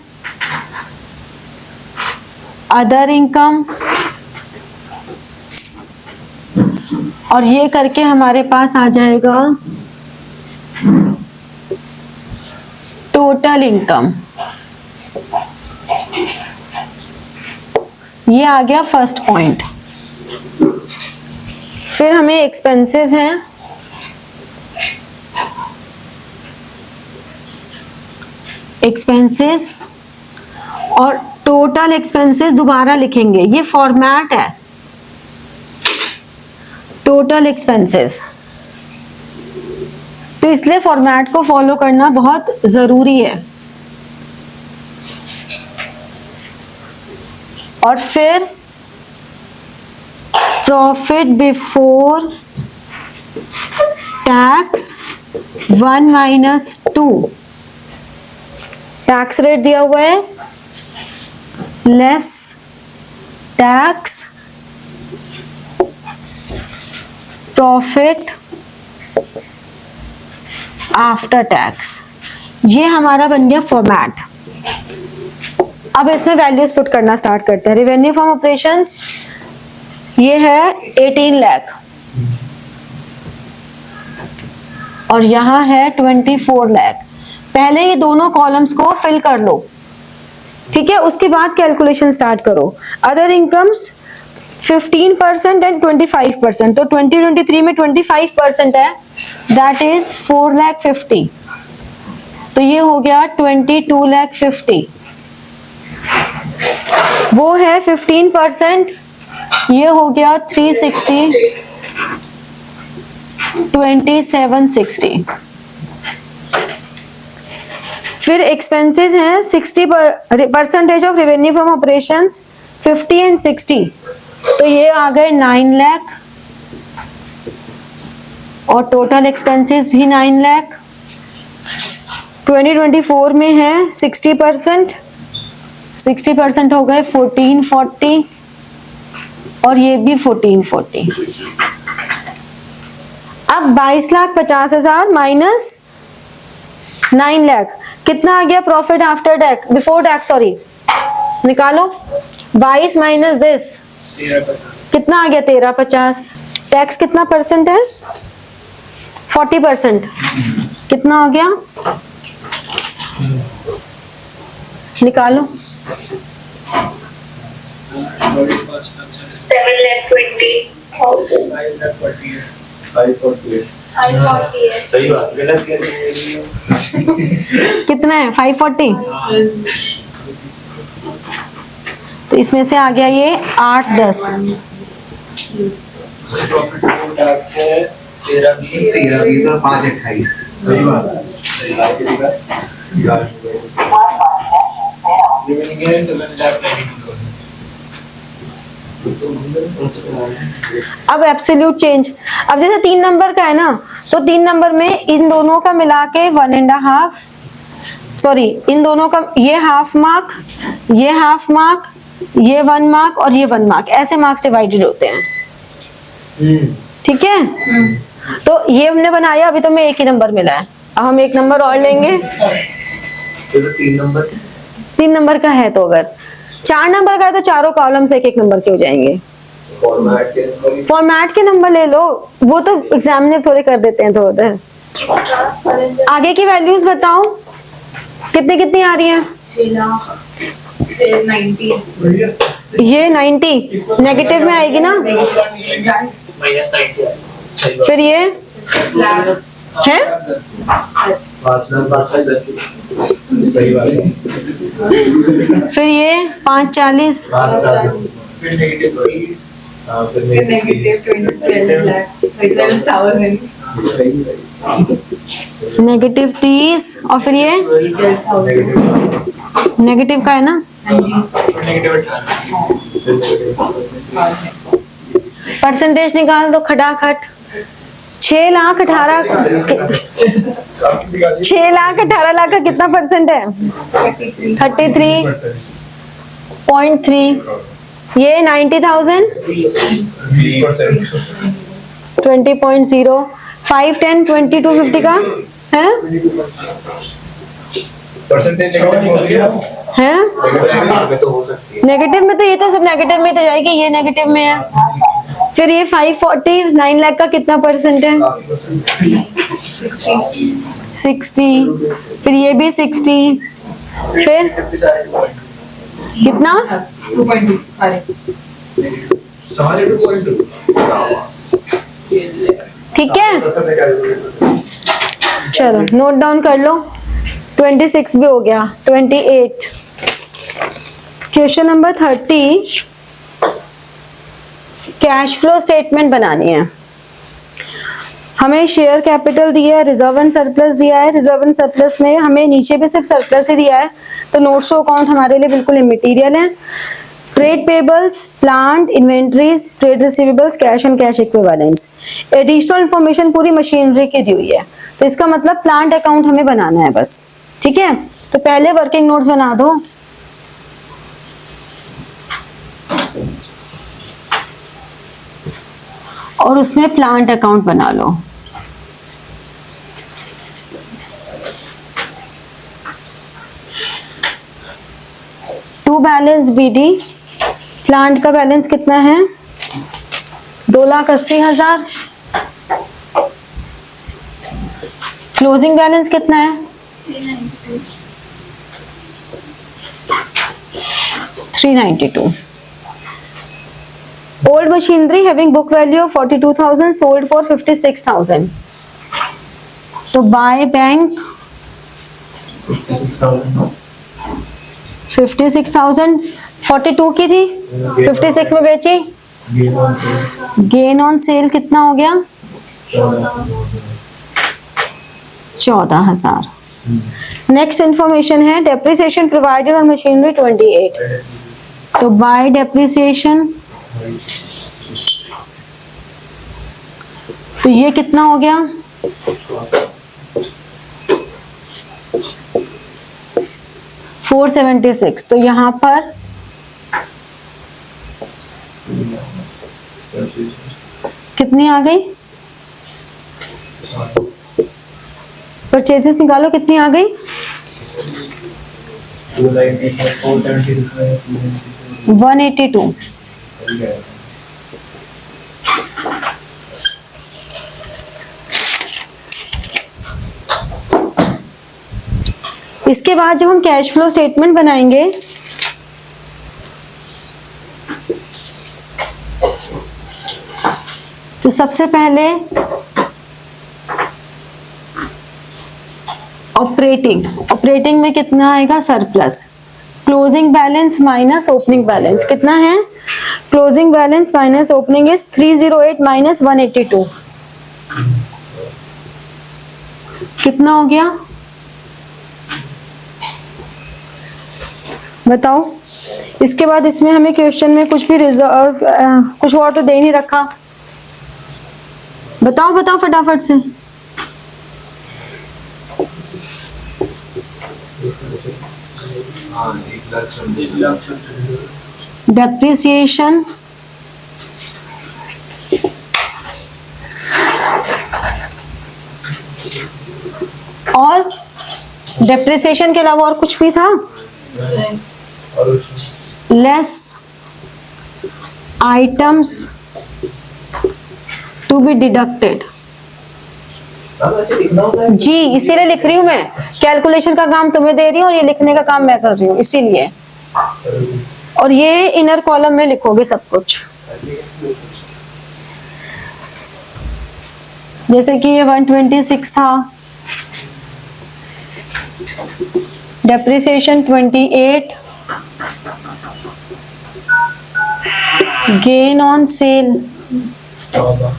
अदर इनकम, और ये करके हमारे पास आ जाएगा टोटल इनकम। ये आ गया फर्स्ट पॉइंट। फिर हमें एक्सपेंसेस हैं, एक्सपेंसेस और टोटल एक्सपेंसेस दोबारा लिखेंगे। ये फॉर्मेट है टोटल एक्सपेंसेस, तो इसलिए फॉर्मेट को फॉलो करना बहुत जरूरी है। और फिर profit before tax 1 minus 2, tax rate दिया हुआ है, less tax profit after tax. ये हमारा बन गया फॉर्मेट। अब इसमें वैल्यूज पुट करना स्टार्ट करते हैं। रेवेन्यू फ्रॉम ऑपरेशंस ये है 18 लाख और यहाँ है 24 लाख। पहले ये दोनों कॉलम्स को फिल कर लो, ठीक है, उसके बाद कैलकुलेशन स्टार्ट करो। अदर इनकम्स 15% एंड 25%, तो 2023 में 25% है, दैट इज 4,50,000, तो ये हो गया 22,50,000। वो है 15%, ये हो गया 360, 2760। फिर एक्सपेंसेस हैं 60% of revenue from operations 50 and 60, तो ये आ गए 9 लाख और टोटल एक्सपेंसेस भी 9 लाख। 2024 में है 60% हो गए 1440 और ये भी 1440। अब 22,50,000 माइनस 9 लाख कितना आ गया? Profit after tax, before tax, sorry, निकालो। 22 माइनस दिस कितना आ गया? 1350। टैक्स कितना परसेंट है? 40%। कितना हो गया? निकालो। 7,20,000 सही बात, गलत कैसे? कितना है? 540। तो इसमें से आ गया ये 8-10। प्रॉफिट बिफोर टैक्स है 13,20 और 528। सही बात, सही बात। रिमेनिंग है 7,90,000। अब एब्सोल्यूट चेंज, अब जैसे 3 नंबर का है ना, तो 3 नंबर में इन दोनों का मिला के 1.5 सॉरी, इन दोनों का ये हाफ मार्क, ये हाफ मार्क, ये 1 मार्क और ये 1 मार्क, ऐसे मार्क्स डिवाइडेड होते हैं। ठीक है, तो ये हमने बनाया, अभी तो हमें एक ही नंबर मिला है, अब हम एक नंबर और लेंगे। तो 3 नंबर 3 नंबर का है, तो अगर 4 नंबर का है तो चारों कॉलम्स एक एक नंबर के हो जाएंगे। फॉर्मेट के नंबर ले लो, वो तो एग्जामिनर थोड़े कर देते हैं, तो उधर आगे की वैल्यूज बताओ कितनी कितनी आ रही हैं। 6 लाख, फिर 90, ये 90 नेगेटिव में आएगी ना, -90 फिर ये 6 लाख, है 5 लाख 10 सही बात है। फिर ये 540, फिर नेगेटिव 20, फिर नेगेटिव 12 लाख, 12,000, नेगेटिव 30 और फिर ये 12,000। नेगेटिव का है ना। हाँ जी, नेगेटिव 18 परसेंटेज निकाल दो खटाखट। 6,18,000 6,18,000 का कितना परसेंट है? 33.3। ये 90,000 20.0। 5, 10, 20 to 50 का है, है नेगेटिव में, तो ये तो सब नेगेटिव में तो जाएगी, ये नेगेटिव में है। फिर ये 540 9 लाख का कितना परसेंट है? 60। फिर ये भी 60। फिर कितना? 2.2 सारे। ठीक है, चलो नोट डाउन कर लो। 26 भी हो गया। 28 question number 30 cash flow statement बनानी है। हमें शेयर कैपिटल दिया है, रिजर्व एंड सरप्लस दिया है। रिजर्व एंड सरप्लस में हमें नीचे भी सिर्फ सरप्लस ही दिया है, तो नोट्स टू अकाउंट हमारे लिए बिल्कुल इमटेरियल है। Trade payables, plant, inventories, trade receivables, cash and cash equivalents. Additional information पूरी मशीनरी की दी हुई है, तो इसका मतलब प्लांट अकाउंट हमें बनाना है बस। ठीक है, तो पहले वर्किंग नोट्स बना दो। और उसमें प्लांट अकाउंट बना लो। टू बैलेंस बीडी, प्लांट का बैलेंस कितना है? 2,80,000। क्लोजिंग बैलेंस कितना है? 392। Old machinery having book value of 42,000 sold for 56,000। तो बाय बैंक 56,000 42 की थी, 56 में बेची। गेन ऑन सेल कितना हो गया? 14,000। नेक्स्ट इंफॉर्मेशन है डेप्रिसिएशन प्रोवाइडेड ऑन मशीनरी 28। तो बाय डेप्रिसिएशन, तो ये कितना हो गया? 476। तो यहाँ पर कितनी आ गई? परचेसेस निकालो, कितनी आ गई? 182। इसके बाद जब हम कैश फ्लो स्टेटमेंट बनाएंगे तो सबसे पहले ऑपरेटिंग में कितना आएगा? Surplus. Closing balance minus opening balance कितना है? Closing balance minus opening is 308 minus 182। कितना हो गया बताओ? इसके बाद इसमें हमें क्वेश्चन में कुछ भी रिजर्व कुछ और तो दे नहीं रखा। बताओ बताओ फटाफट से। हाँ 1,00,000 डेप्रिसिएशन और डेप्रिसिएशन के अलावा और कुछ भी था? Less items to be deducted. जी इसीलिए लिख रही हूँ मैं, कैलकुलेशन का काम तुम्हें दे रही हूँ और ये लिखने का काम मैं कर रही हूँ इसीलिए। और ये इनर कॉलम में लिखोगे सब कुछ, जैसे कि ये 126 था, डेप्रिसिएशन 28, गेन ऑन सेल 14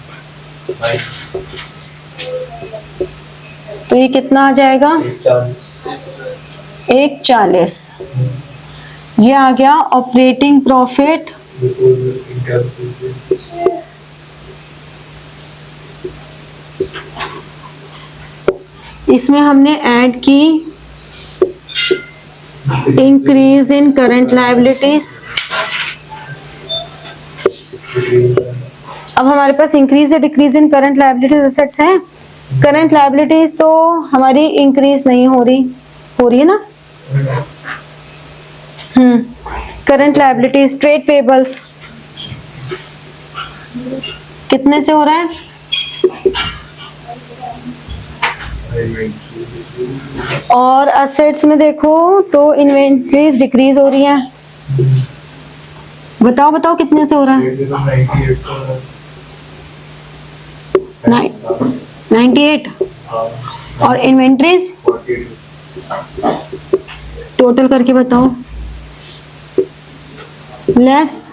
तो ये कितना आ जाएगा? 140। ये आ गया ऑपरेटिंग प्रॉफिट इसमें हमने ऐड की इंक्रीज इन करंट लायबिलिटीज। अब हमारे पास इंक्रीज या decrease in current liabilities assets हैं। करंट लायबिलिटीज तो हमारी इंक्रीज नहीं हो रही है ना। करंट लायबिलिटीज ट्रेड पेबल्स कितने से हो रहा है? और असेट्स में देखो तो इन्वेंट्रीज डिक्रीज हो रही है। बताओ कितने से हो रहा है? 98। और इन्वेंट्रीज टोटल करके बताओ। Less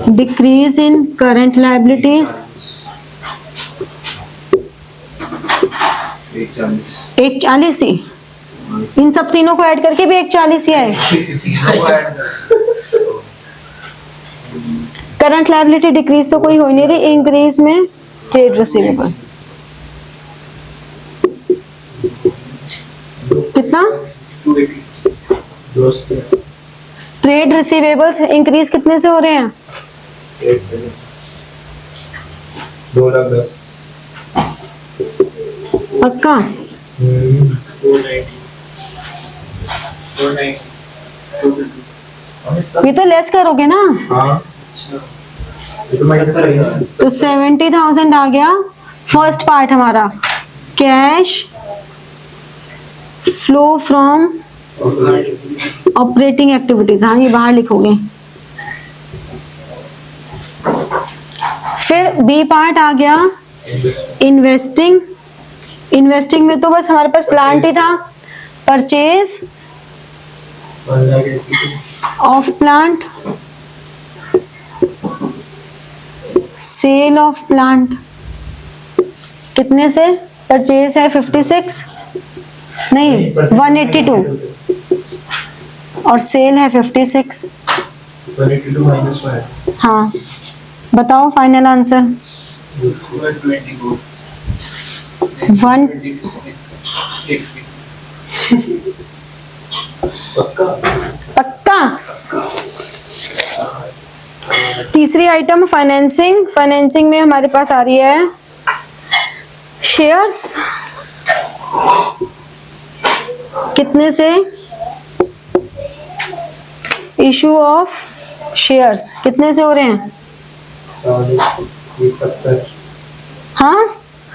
decrease in current liabilities 140 ही। इन सब तीनों को ऐड करके भी 140 ही है। करंट लायबिलिटी डिक्रीज तो कोई हो ही नहीं रही, इंक्रीज में ट्रेड रिसीवेबल कितना? ट्रेड रिसीवेबल्स इंक्रीज कितने से हो रहे हैं? 2,10,000 पक्का? 490 ये तो लेस करोगे ना। हाँ ये तो माइनस है ना। तो 70,000 आ गया फर्स्ट पार्ट हमारा। Cash flow from operating activities, हाँ ये बाहर लिखोगे। फिर बी पार्ट आ गया इन्वेस्टिंग। इन्वेस्टिंग में तो बस हमारे पास प्लांट ही था। Purchase of plant, sale of plant कितने से? परचेज है 56 नहीं 182 और सेल है 56। 182 माइनस 1 हाँ बताओ फाइनल आंसर। पक्का? तीसरी आइटम फाइनेंसिंग। फाइनेंसिंग में हमारे पास आ रही है शेयर्स कितने से? इशू ऑफ शेयर्स कितने से हो रहे हैं? 70 हाँ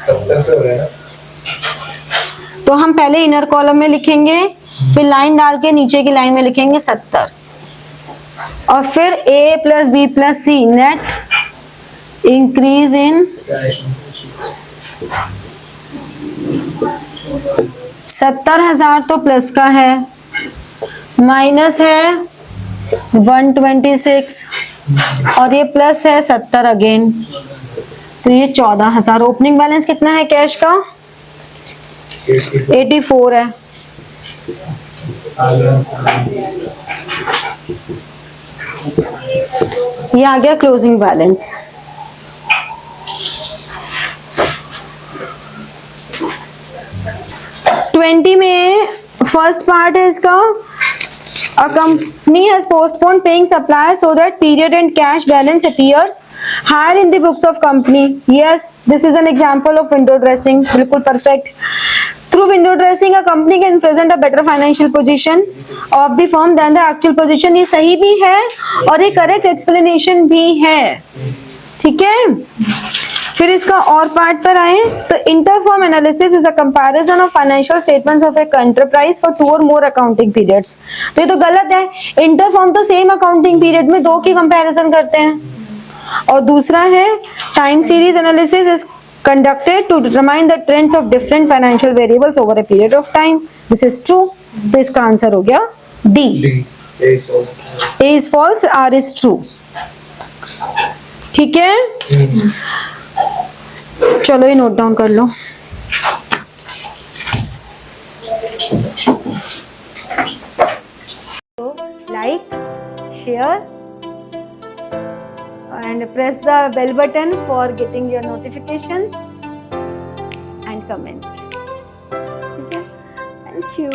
70 से हो रहा है ना। तो हम पहले इनर कॉलम में लिखेंगे, फिर लाइन डाल के नीचे की लाइन में लिखेंगे 70 और फिर A plus B plus C net increase in 70,000 तो प्लस का है, माइनस है 126 और ये प्लस है 70 अगेन, तो ये 14,000। ओपनिंग बैलेंस कितना है कैश का? 84 है। ये आ गया क्लोजिंग बैलेंस। ट्वेंटी में फर्स्ट पार्ट है इसका A company has postponed paying suppliers so that period end cash balance appears higher in the books of company. Yes, this is an example of window dressing. बिल्कुल perfect. Through window dressing, a company can present a better financial position of the firm than the actual position. ये सही भी है और ये correct explanation भी है. ठीक है. फिर इसका और पार्ट पर आए तो inter-firm analysis is a comparison of financial statements of एक एंटरप्राइज फॉर 2 और मोर अकाउंटिंग पीरियड्स. तो ये तो गलत है. इंटरफर्म तो सेम अकाउंटिंग पीरियड में 2 की कंपैरिजन करते हैं. और दूसरा है time series analysis is conducted to determine the trends of different financial variables over a period of time. This is true. तो इसका आंसर हो गया D. A is false. A is false, R is true. ठीक है. चलो ये note down कर लो. So, like, share and press the bell button for getting your notifications and comment. ठीक है. Thank you.